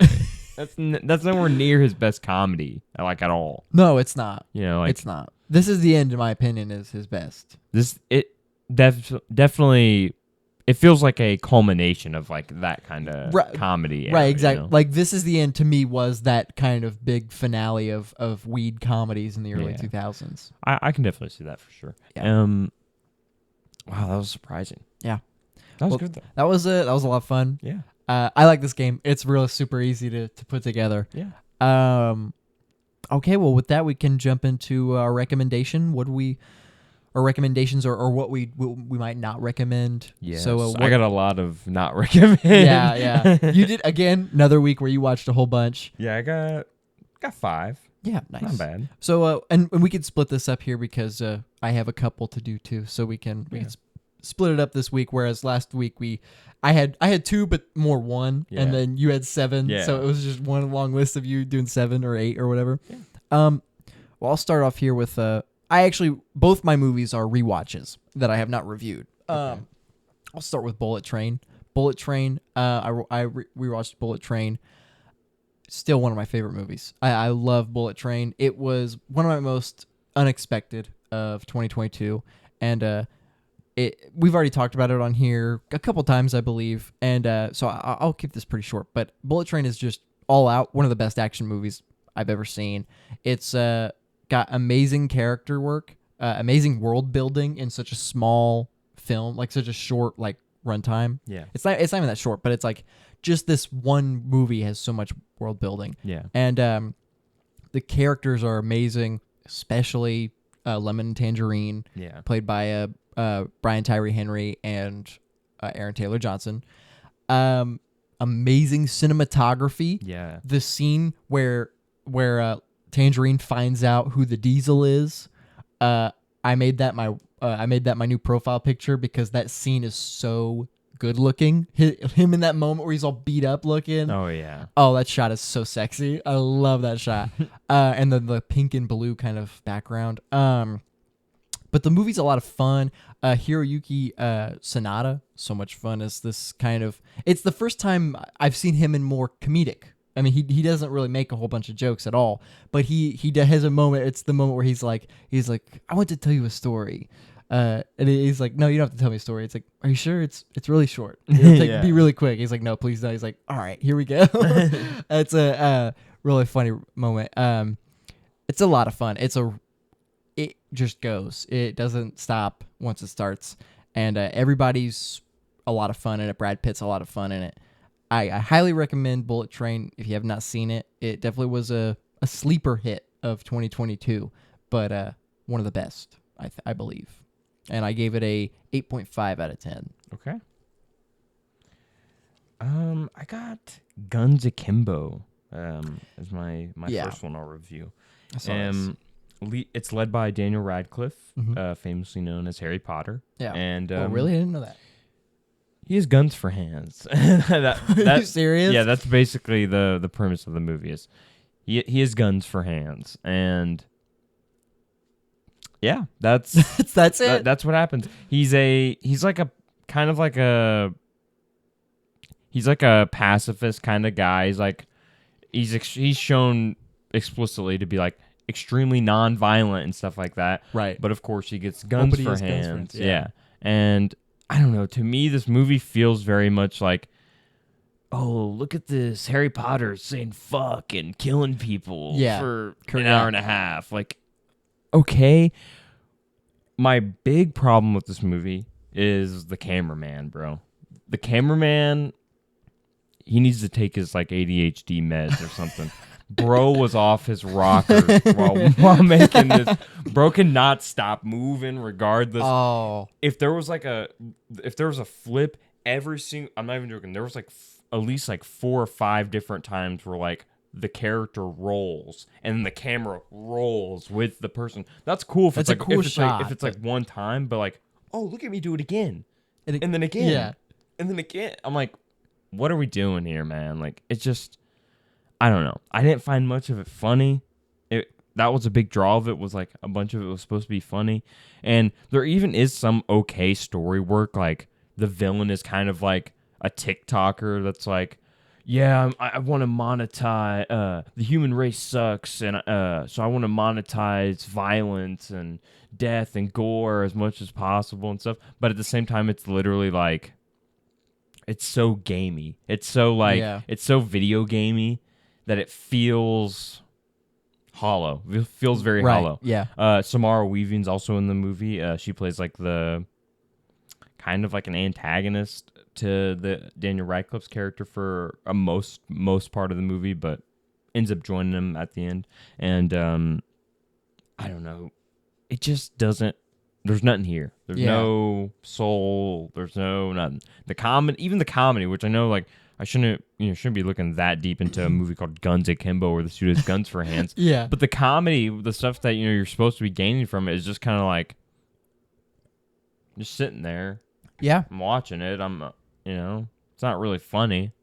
That's nowhere near his best comedy, like at all. No, it's not. You know, like it's not. This Is the End, in my opinion, is his best. Definitely it feels like a culmination of like that kind of comedy. Right, exactly. You know? Like This Is the End to me was that kind of big finale of weed comedies in the early 2000s. I can definitely see that for sure. Yeah. Wow, that was surprising. Yeah. That was good though. That was a lot of fun. Yeah. I like this game. It's really super easy to put together. Yeah. Okay, well with that we can jump into our recommendation. Or recommendations or what we might not recommend. Yeah. So I got a lot of not recommend. Yeah. You did again another week where you watched a whole bunch. Yeah, I got 5. Yeah, nice. Not bad. So and we could split this up here because I have a couple to do too. So we can split it up this week. Whereas last week I had 2 but more 1, and then you had 7. Yeah. So it was just one long list of you doing 7 or 8 or whatever. Yeah. Well, I'll start off here with both my movies are rewatches that I have not reviewed. Okay. I'll start with Bullet Train. Bullet Train. I rewatched Bullet Train. Still one of my favorite movies. I love Bullet Train. It was one of my most unexpected of 2022, and we've already talked about it on here a couple times, I believe, and so I'll keep this pretty short. But Bullet Train is just all out one of the best action movies I've ever seen. It's got amazing character work, amazing world building in such a small film, like such a short runtime. Yeah, it's not even that short, but it's like just this one movie has so much world building. Yeah, and the characters are amazing, especially Lemon and Tangerine, played by Brian Tyree Henry and Aaron Taylor Johnson. Amazing cinematography. Yeah, the scene where Tangerine finds out who the Diesel is. I made that my new profile picture because that scene is so good looking. Him in that moment where he's all beat up looking. Oh yeah. Oh, that shot is so sexy. I love that shot. And then the pink and blue kind of background. But the movie's a lot of fun. Hiroyuki Sanada, so much fun as this kind of. It's the first time I've seen him in more comedic. I mean, he doesn't really make a whole bunch of jokes at all, but he has a moment. It's the moment where he's like, I want to tell you a story, and he's like, no, you don't have to tell me a story. It's like, are you sure? It's really short. It'll be really quick. He's like, no, please no. He's like, all right, here we go. It's a really funny moment. It's a lot of fun. It just goes. It doesn't stop once it starts, and everybody's a lot of fun in it. Brad Pitt's a lot of fun in it. I highly recommend Bullet Train if you have not seen it. It definitely was a sleeper hit of 2022, but one of the best, I believe. And I gave it a 8.5 out of 10. Okay. I got Guns Akimbo as my first one I'll review. It's led by Daniel Radcliffe, famously known as Harry Potter. Yeah. And really? I didn't know that. He has guns for hands. Are you serious? Yeah, that's basically the premise of the movie. Is he has guns for hands, and yeah, that's it. That's what happens. He's like a pacifist kind of guy. He's shown explicitly to be like extremely non-violent and stuff like that. Right. But of course he gets guns for hands. Yeah. And I don't know. To me, this movie feels very much like, oh, look at this. Harry Potter saying fuck and killing people for an hour and a half. Like, okay. My big problem with this movie is the cameraman, bro. The cameraman, he needs to take his ADHD meds or something. Bro was off his rocker while making this. Bro cannot stop moving regardless. Oh, if there was a flip, every single, I'm not even joking. There was at least 4 or 5 different times where the character rolls and the camera rolls with the person. That's cool. If it's a cool shot. If it's one time, but oh, look at me do it again, and then again, and then again. I'm like, what are we doing here, man? It's just. I don't know. I didn't find much of it funny. That was a big draw of it, was a bunch of it was supposed to be funny. And there even is some okay story work. The villain is kind of a TikToker that's yeah, I want to monetize, the human race sucks, and so I want to monetize violence and death and gore as much as possible and stuff. But at the same time, it's literally it's so gamey. It's so like it's so video gamey that it feels hollow. It feels very hollow. Yeah. Samara Weaving's also in the movie. She plays like the kind of like an antagonist to the Daniel Radcliffe's character for a most part of the movie, but ends up joining him at the end. And I don't know. It just doesn't. There's nothing here. There's no soul. There's no nothing. Even the comedy, which I know, like I shouldn't be looking that deep into a movie called Guns Akimbo, where the dude has guns for hands. Yeah. But the comedy, the stuff that you're supposed to be gaining from it, is just kind of like just sitting there. Yeah. I'm watching it. It's not really funny.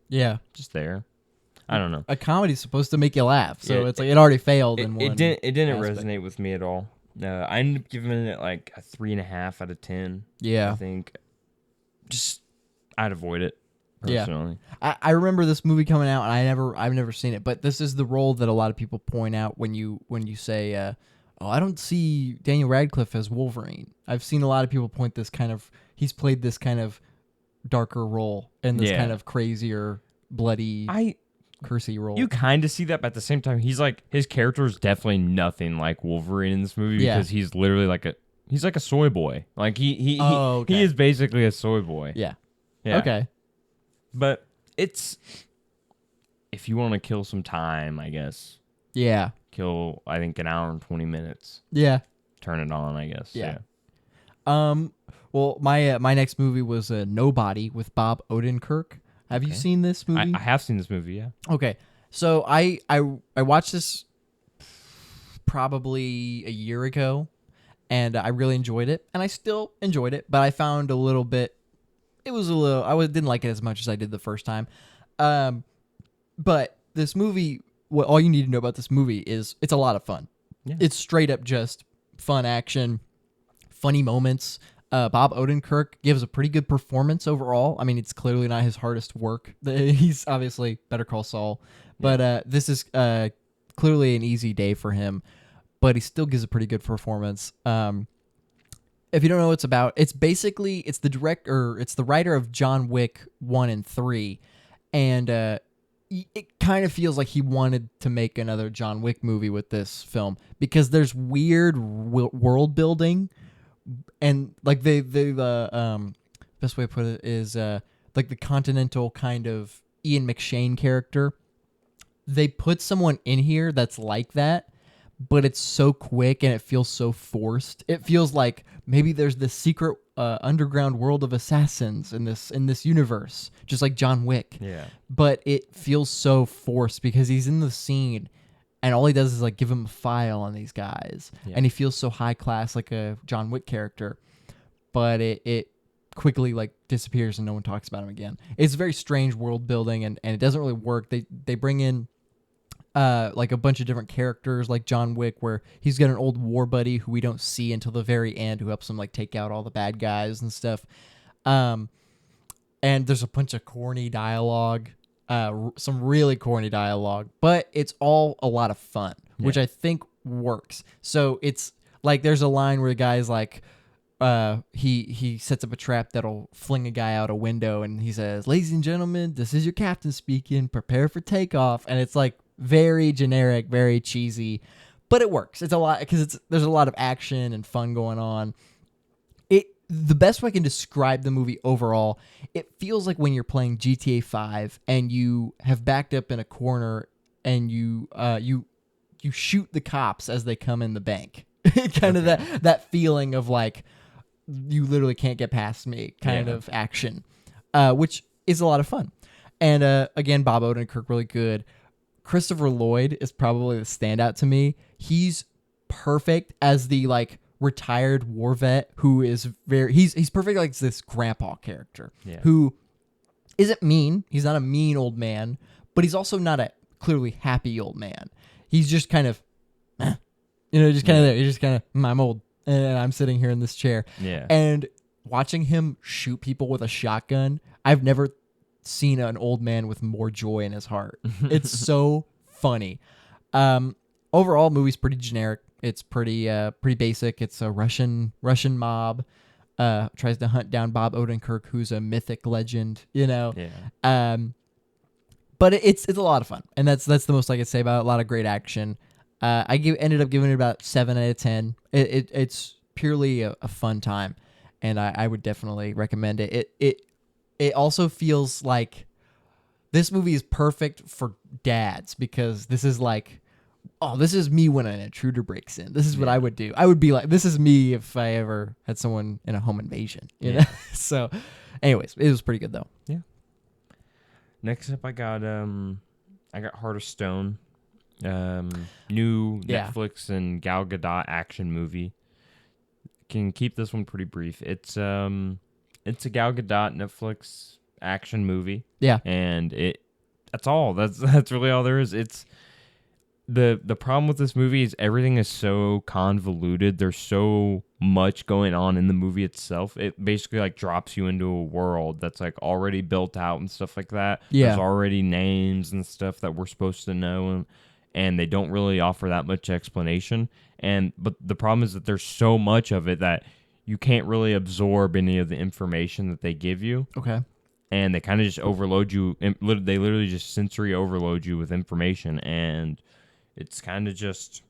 Yeah. Just there. I don't know. A comedy's supposed to make you laugh, so it's like it already failed in one. It didn't resonate with me at all. I ended up giving it like a 3.5 out of 10. Yeah. I think I'd avoid it personally. Yeah. I remember this movie coming out, and I've never seen it, but this is the role that a lot of people point out when you say, "Oh, I don't see Daniel Radcliffe as Wolverine." I've seen a lot of people point he's played this kind of darker role in this kind of crazier, bloody, cursey role. You kind of see that, but at the same time, he's like his character is definitely nothing like Wolverine in this movie because he's literally like a soy boy. Like he is basically a soy boy. Yeah. Okay. But it's if you want to kill some time, I guess. Yeah. Kill I think an hour and 20 minutes. Yeah. Turn it on, I guess. Yeah. Well, my next movie was Nobody with Bob Odenkirk. Have you seen this movie? I have seen this movie, yeah. Okay. So I watched this probably a year ago, and I really enjoyed it, and I still enjoyed it, but I found I didn't like it as much as I did the first time. But this movie, all you need to know about this movie is it's a lot of fun. Yeah. It's straight up just fun action, funny moments. Bob Odenkirk gives a pretty good performance overall. I mean, it's clearly not his hardest work. He's obviously Better Call Saul, but this is clearly an easy day for him. But he still gives a pretty good performance. If you don't know what it's about, it's the writer of John Wick 1 and 3, and it kind of feels like he wanted to make another John Wick movie with this film because there's weird world building. And like the best way to put it is like the continental kind of Ian McShane character. They put someone in here that's like that, but it's so quick and it feels so forced. It feels like maybe there's this secret underground world of assassins in this universe, just like John Wick. Yeah. But it feels so forced because he's in the scene. And all he does is like give him a file on these guys, and he feels so high class, like a John Wick character. But it quickly like disappears, and no one talks about him again. It's very strange world building, and it doesn't really work. They bring in like a bunch of different characters, like John Wick, where he's got an old war buddy who we don't see until the very end, who helps him like take out all the bad guys and stuff. And there's a bunch of corny dialogue. Some really corny dialogue, but it's all a lot of fun, which I think works. So it's like there's a line where the guy's like, he sets up a trap that'll fling a guy out a window, and he says, "Ladies and gentlemen, this is your captain speaking. Prepare for takeoff." And it's like very generic, very cheesy, but it works. It's a lot because there's a lot of action and fun going on. The best way I can describe the movie overall, it feels like when you're playing GTA 5 and you have backed up in a corner and you shoot the cops as they come in the bank. Kind of that feeling of like you literally can't get past me kind of action, which is a lot of fun. And again, Bob Odenkirk really good. Christopher Lloyd is probably the standout to me. He's perfect as the like retired war vet who is he's perfect like this grandpa character who isn't mean. He's not a mean old man, but he's also not a clearly happy old man. He's just kind of just kind of there. He's just kind of I'm old and I'm sitting here in this chair. Yeah. And watching him shoot people with a shotgun, I've never seen an old man with more joy in his heart. It's so funny. Overall, movie's pretty generic. It's pretty basic. It's a Russian mob. tries to hunt down Bob Odenkirk, who's a mythic legend, Yeah. But it's a lot of fun, and that's the most I could say about it. A lot of great action. Ended up giving it about 7 out of 10. It's purely a fun time, and I would definitely recommend it. It also feels like this movie is perfect for dads, because this is like, oh, this is me when an intruder breaks in. This is what I would do. I would be like, this is me if I ever had someone in a home invasion, you know? So, anyways, it was pretty good though. Yeah. Next up, I got Heart of Stone, new Netflix and Gal Gadot action movie. Can keep this one pretty brief. It's a Gal Gadot Netflix action movie. Yeah, and that's all. That's really all there is. It's the problem with this movie is everything is so convoluted. There's so much going on in the movie itself. It basically like drops you into a world that's like already built out and stuff like that. Yeah. There's already names and stuff that we're supposed to know, and they don't really offer that much explanation. But the problem is that there's so much of it that you can't really absorb any of the information that they give you. Okay. And they kind of just overload you. They literally just sensory overload you with information, and it's kind of just,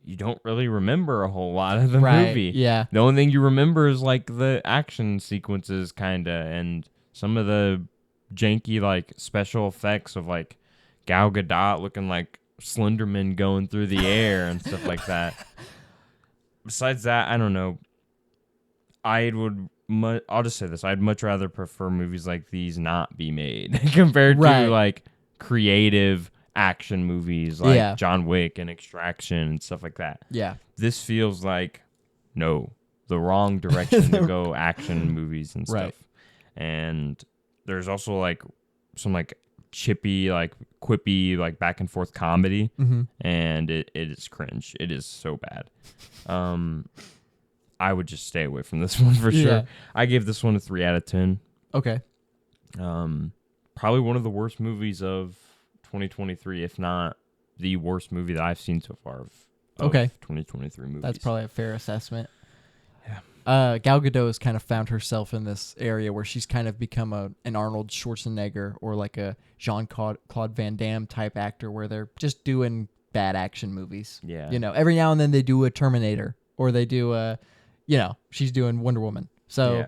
you don't really remember a whole lot of the movie. Yeah. The only thing you remember is like the action sequences, kind of, and some of the janky like special effects of like Gal Gadot looking like Slenderman going through the air and stuff like that. Besides that, I don't know. I'll just say this: I'd much rather prefer movies like these not be made compared to like creative action movies like John Wick and Extraction and stuff like that. Yeah. This feels like the wrong direction to go action movies and stuff. Right. And there's also like some like chippy, like quippy, like back and forth comedy, and it is cringe. It is so bad. I would just stay away from this one for sure. I gave this one a 3 out of 10. Okay. Probably one of the worst movies of 2023, if not the worst movie that I've seen so far of 2023 movies. That's probably a fair assessment. Yeah. Gal Gadot has kind of found herself in this area where she's kind of become an Arnold Schwarzenegger or like a Jean-Claude Van Damme type actor, where they're just doing bad action movies. Yeah. You know, every now and then they do a Terminator, or they do she's doing Wonder Woman. So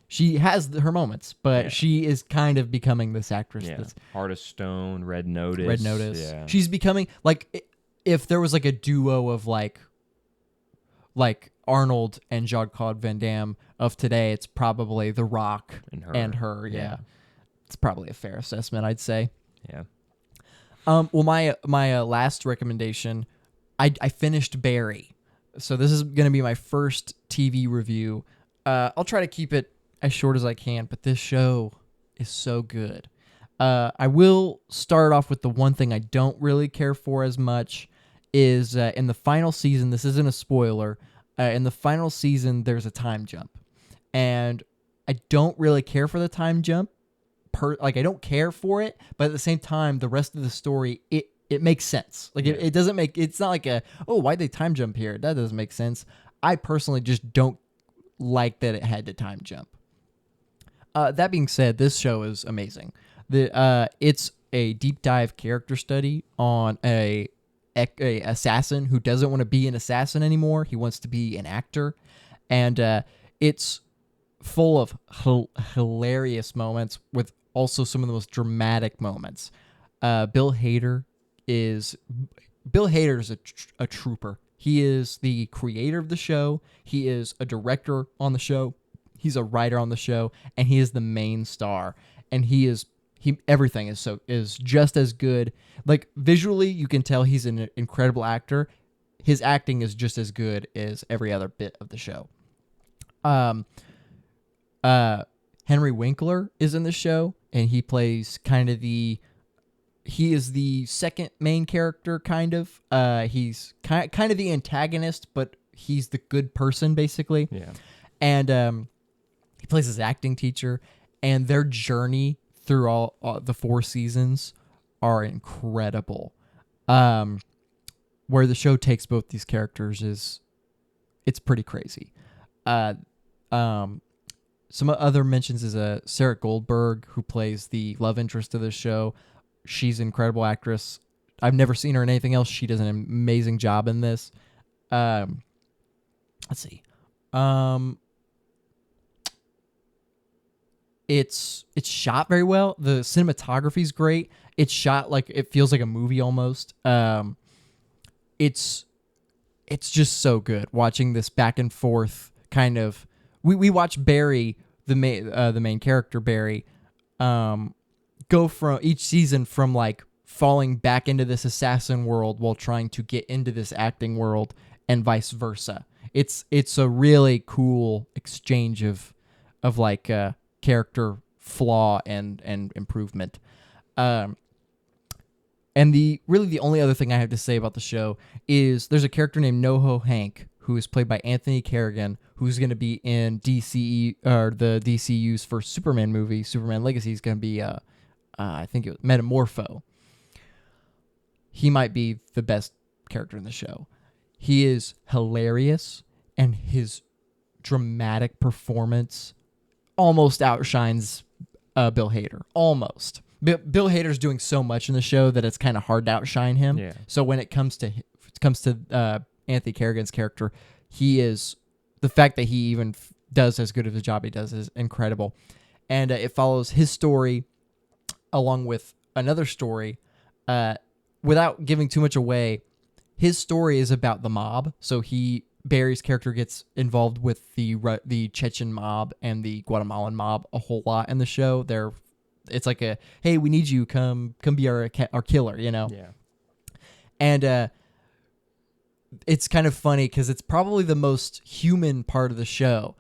she has her moments, but she is kind of becoming this actress. Yeah. That's Heart of Stone, Red Notice. Yeah. She's becoming like, if there was like a duo of like Arnold and Jean-Claude Van Damme of today, it's probably The Rock and her. Yeah. It's probably a fair assessment, I'd say. Yeah. Well, my last recommendation, I finished Barry. So this is going to be my first TV review. I'll try to keep it as short as I can, but this show is so good. I will start off with the one thing I don't really care for as much is in the final season, this isn't a spoiler, in the final season there's a time jump. And I don't really care for the time jump. I don't care for it, but at the same time, the rest of the story, it makes sense. Like it doesn't make, it's not like why'd they time jump here? That doesn't make sense. I personally just don't like that it had to time jump. That being said, this show is amazing. It's a deep dive character study on a assassin who doesn't want to be an assassin anymore. He wants to be an actor, and it's full of hilarious moments with also some of the most dramatic moments. Bill Hader is a trooper. He is the creator of the show. He is a director on the show. He's a writer on the show, and he is the main star. And everything is just as good. Like visually, you can tell he's an incredible actor. His acting is just as good as every other bit of the show. Henry Winkler is in the show, and he plays he is the second main character, kind of. He's kind of the antagonist, but he's the good person, basically. Yeah. And he plays his acting teacher, and their journey through all the 4 seasons are incredible. Where the show takes both these characters it's pretty crazy. Some other mentions is Sarah Goldberg, who plays the love interest of the show. She's an incredible actress. I've never seen her in anything else. She does an amazing job in this. Let's see. It's shot very well. The cinematography is great. It's shot like it feels like a movie almost. It's just so good watching this back and forth kind of. We watch Barry, the main character Barry, go from each season from like falling back into this assassin world while trying to get into this acting world, and vice versa. It's a really cool exchange of like character flaw and improvement. And the only other thing I have to say about the show is there's a character named NoHo Hank, who is played by Anthony Carrigan, who's going to be in DC or the DCU's first Superman movie, Superman Legacy. Is going to be I think it was Metamorpho. He might be the best character in the show. He is hilarious, and his dramatic performance almost outshines Bill Hader. Almost. Bill Hader's doing so much in the show that it's kind of hard to outshine him. Yeah. So when it comes to Anthony Carrigan's character, he is the fact that he even does as good of a job he does is incredible, and it follows his story along with another story. Without giving too much away, his story is about the mob. So Barry's character gets involved with the Chechen mob and the Guatemalan mob a whole lot in the show. It's like hey, we need you, come be our killer, you know? Yeah. And it's kind of funny because it's probably the most human part of the show.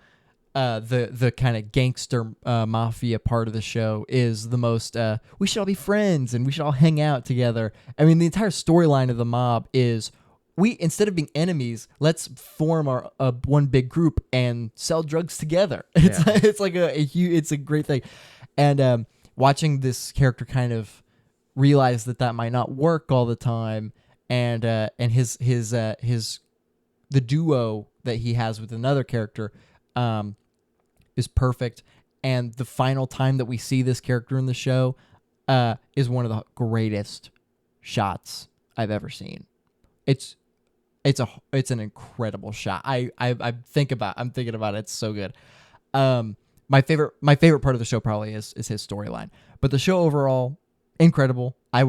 The kind of gangster mafia part of the show is the most, we should all be friends and we should all hang out together. I mean, the entire storyline of the mob is instead of being enemies, let's form our one big group and sell drugs together. It's like it's a great thing. And watching this character kind of realize that might not work all the time, and his the duo that he has with another character is perfect. And the final time that we see this character in the show is one of the greatest shots I've ever seen. It's an incredible shot. I'm thinking about it. It's so good. My favorite part of the show probably is his storyline, but the show overall, incredible. I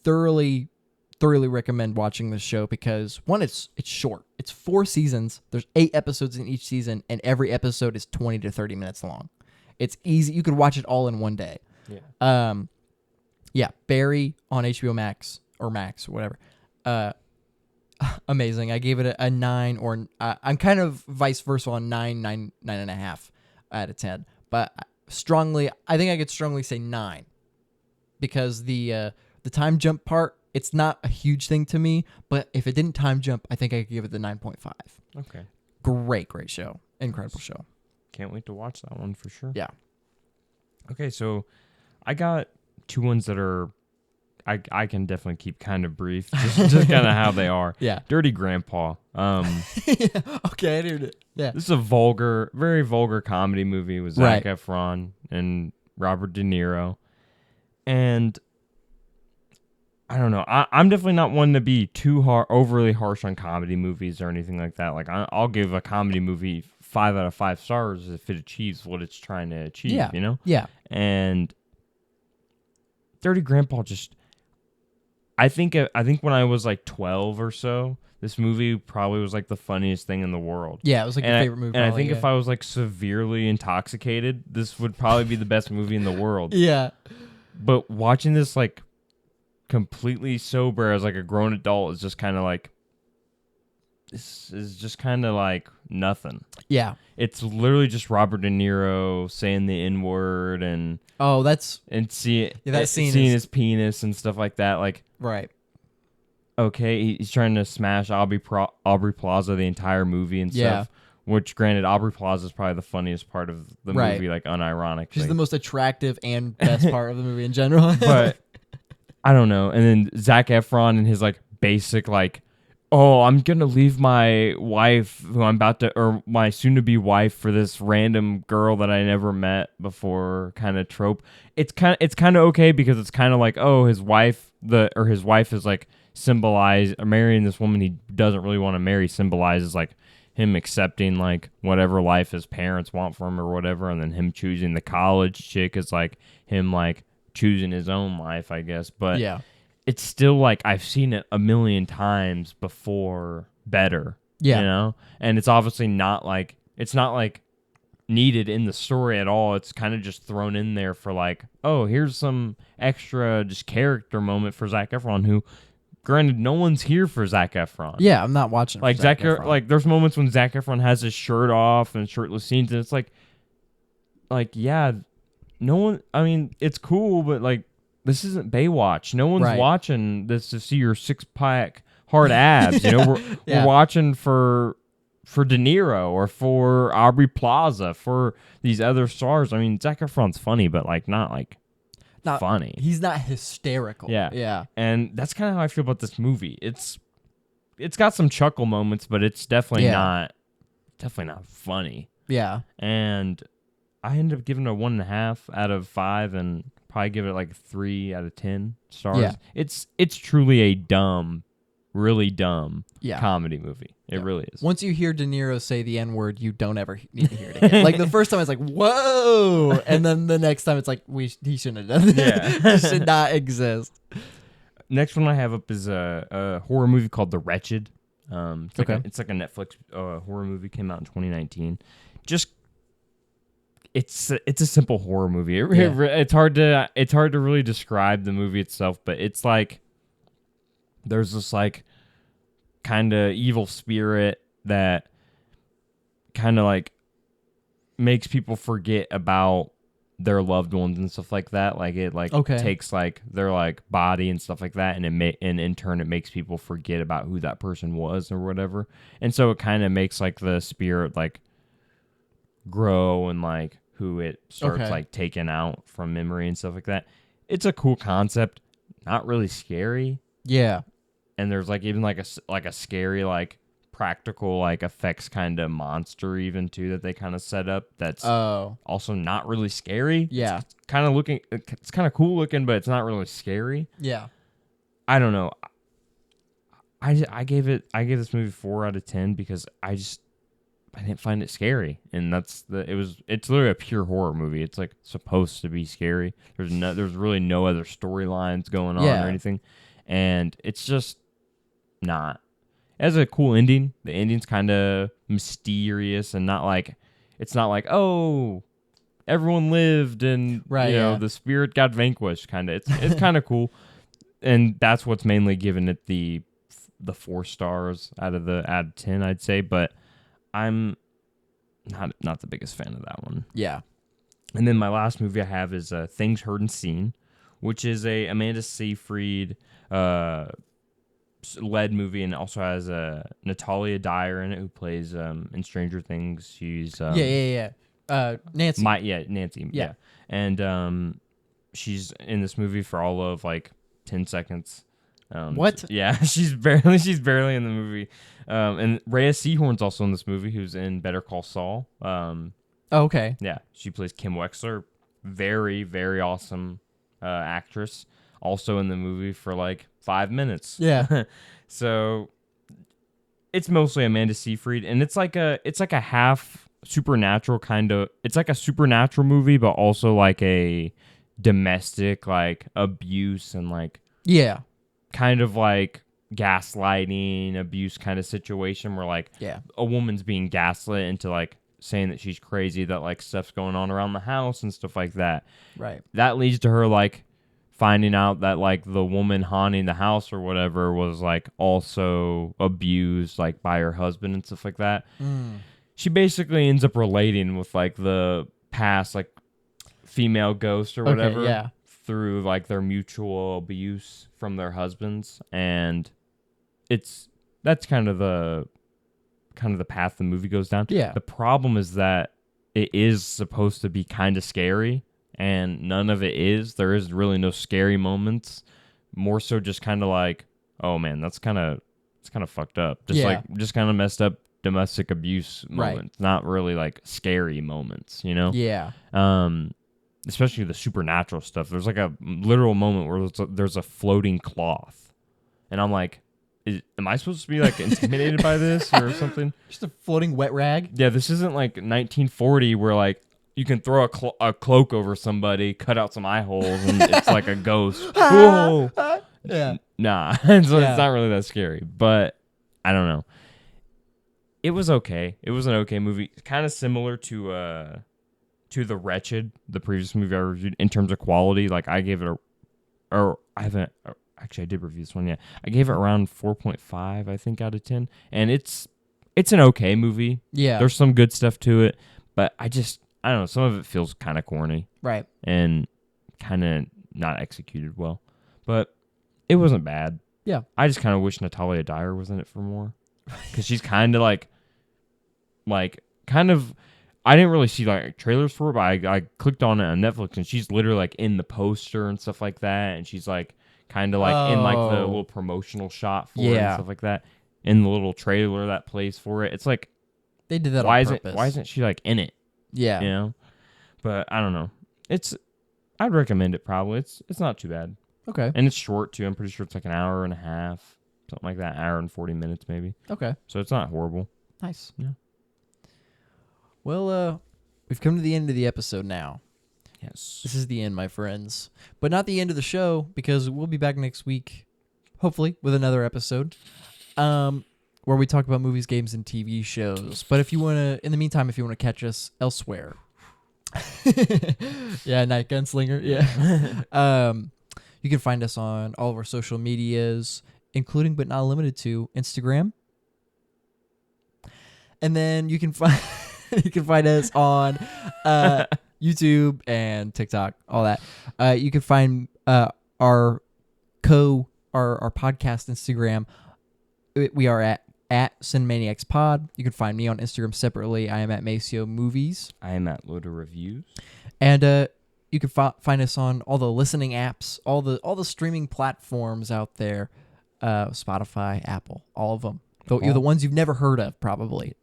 thoroughly recommend watching this show because one, it's short. It's 4 seasons. There's 8 episodes in each season, and every episode is 20 to 30 minutes long. It's easy. You could watch it all in one day. Yeah. Barry on HBO Max or Max, whatever. Amazing. I gave it a 9, or I'm kind of vice versa on 9.5 out of 10. But I think I could strongly say 9 because the time jump part, it's not a huge thing to me, but if it didn't time jump, I think I could give it the 9.5. Okay. Great show. Incredible show. Can't wait to watch that one for sure. Yeah. Okay, so I got 2 ones that are I can definitely keep kind of brief, just kind of how they are. Yeah. Dirty Grandpa. Okay, I did it. Yeah. This is a very vulgar comedy movie with Zac Efron and Robert De Niro. And I don't know. I'm definitely not one to be too overly harsh on comedy movies or anything like that. Like I'll give a comedy movie 5 out of 5 stars if it achieves what it's trying to achieve, you know? Yeah. And Dirty Grandpa I think when I was like 12 or so, this movie probably was like the funniest thing in the world. Yeah, it was like your favorite movie. And I think if I was like severely intoxicated, this would probably be the best movie in the world. Yeah. But watching this like completely sober as like a grown adult is just kind of like, this is just kind of like nothing. Yeah. It's literally just Robert De Niro saying the N-word and seeing his penis and stuff like that. Like, right. Okay, he's trying to smash Aubrey Plaza the entire movie and stuff. Which, granted, Aubrey Plaza is probably the funniest part of the movie, like unironically. She's the most attractive and best part of the movie in general. But I don't know. And then Zac Efron and his like basic like oh, I'm gonna leave my wife, who I'm about to, or my soon-to-be wife, for this random girl that I never met before, kind of trope. It's kind of okay because it's kind of like, oh, his wife is like marrying this woman he doesn't really want to marry symbolizes like him accepting like whatever life his parents want for him or whatever, and then him choosing the college chick is like him like choosing his own life, I guess. But Yeah. it's still like I've seen it a million times before better. Yeah. You know? And it's obviously not like needed in the story at all. It's kind of just thrown in there for like, oh, here's some extra just character moment for Zac Efron, who granted no one's here for Zac Efron. Yeah, I'm not watching like Zac Efron. Like there's moments when Zac Efron has his shirt off and shirtless scenes, and it's like yeah, no one, I mean, it's cool, but like this isn't Baywatch. No one's watching this to see your six-pack hard abs. You know, we're watching for De Niro or for Aubrey Plaza, for these other stars. I mean, Zac Efron's funny, but like not funny. He's not hysterical. Yeah. Yeah. And that's kind of how I feel about this movie. It's got some chuckle moments, but it's definitely not funny. Yeah. And I ended up giving it a 1.5 out of 5, and probably give it like 3 out of 10 stars. Yeah. It's truly a really dumb yeah. comedy movie. It really is. Once you hear De Niro say the N-word, you don't ever need to hear it again. Like the first time, it's like, whoa. And then the next time, it's like, he shouldn't have done that. Yeah. He should not exist. Next one I have up is a horror movie called The Wretched. It's like a Netflix horror movie. Came out in 2019. Just it's a simple horror movie. It's hard to really describe the movie itself, but it's like there's this like kind of evil spirit that kind of like makes people forget about their loved ones and stuff like that. Like it takes like their like body and stuff like that, and and in turn it makes people forget about who that person was or whatever. And so it kind of makes like the spirit like grow and like who it starts like taking out from memory and stuff like that. It's a cool concept, not really scary. Yeah. And there's like even like a scary like practical like effects kind of monster even too that they kind of set up that's also not really scary. Yeah. It's kind of cool looking, but it's not really scary. Yeah. I don't know. I gave this movie 4 out of 10 because I didn't find it scary, and it's literally a pure horror movie. It's like supposed to be scary. There's really no other storylines going on or anything, and it's just not. It has a cool ending. The ending's kind of mysterious and it's not like, oh, everyone lived and the spirit got vanquished. Kind of, it's kind of cool, and that's what's mainly given it the 4 stars out of 10, I'd say. But I'm not the biggest fan of that one. Yeah. And then my last movie I have is Things Heard and Seen, which is a Amanda Seyfried led movie, and also has Natalia Dyer in it, who plays in Stranger Things. She's Nancy. Nancy. Yeah. And she's in this movie for all of like 10 seconds. What? Yeah, she's barely in the movie. And Rhea Seehorn's also in this movie, who's in Better Call Saul. Okay. Yeah, she plays Kim Wexler. Very, very awesome actress. Also in the movie for like 5 minutes. Yeah. So it's mostly Amanda Seyfried, and it's like a half supernatural kind of. It's like a supernatural movie, but also like a domestic like abuse and like kind of like gaslighting abuse kind of situation where like a woman's being gaslit into like saying that she's crazy, that like stuff's going on around the house and stuff like that. Right. That leads to her like finding out that like the woman haunting the house or whatever was like also abused like by her husband and stuff like that. She basically ends up relating with like the past like female ghost or whatever through like their mutual abuse from their husbands, and that's kind of the path the movie goes down. Yeah. The problem is that it is supposed to be kind of scary, and none of it is. There is really no scary moments. More so just kind of like, oh man, that's kind of it's kind of fucked up. Just kind of messed up domestic abuse moments, not really like scary moments, you know? Yeah. Especially the supernatural stuff. There's like a literal moment where there's a floating cloth, and I'm like, am I supposed to be like intimidated by this or something? Just a floating wet rag. Yeah, this isn't like 1940 where like you can throw a cloak over somebody, cut out some eye holes, and it's like a ghost. Whoa. Yeah. Nah, so it's not really that scary. But I don't know. It was okay. It was an okay movie. Kind of similar to The Wretched, the previous movie I reviewed, in terms of quality. Like I gave it I did review this one, yeah. I gave it around 4.5, I think, out of 10. And it's an okay movie. Yeah. There's some good stuff to it, but I don't know, some of it feels kind of corny. Right. And kind of not executed well. But it wasn't bad. Yeah. I just kind of wish Natalia Dyer was in it for more. Because she's kind of like, I didn't really see like trailers for it, but I clicked on it on Netflix, and she's literally like in the poster and stuff like that, and she's like kind of like in like the little promotional shot for it and stuff like that, in the little trailer that plays for it. It's like they did that on purpose. Why isn't she like in it? Yeah, you know. But I don't know. I'd recommend it probably. It's not too bad. Okay, and it's short too. I'm pretty sure it's like an hour and a half, something like that, hour and 40 minutes maybe. Okay, so it's not horrible. Nice. Yeah. Well, we've come to the end of the episode now. Yes. This is the end, my friends. But not the end of the show, because we'll be back next week, hopefully, with another episode where we talk about movies, games, and TV shows. But if you want to, in the meantime, if you want to catch us elsewhere. Yeah, Night Gunslinger. Yeah. You can find us on all of our social medias, including but not limited to Instagram. And then you can find... You can find us on YouTube and TikTok, all that. You can find our podcast Instagram. We are at Cinemaniacs Pod. You can find me on Instagram separately. I am at Maceo Movies. I am at Loader Reviews. And you can find us on all the listening apps, all the streaming platforms out there. Spotify, Apple, all of them. The ones you've never heard of, probably.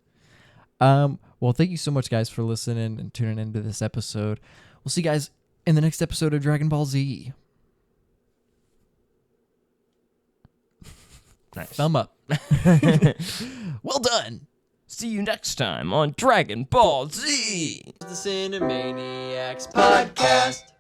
Well, thank you so much, guys, for listening and tuning into this episode. We'll see you guys in the next episode of Dragon Ball Z. Nice. Thumb up. Well done. See you next time on Dragon Ball Z. The Cinemaniacs Podcast.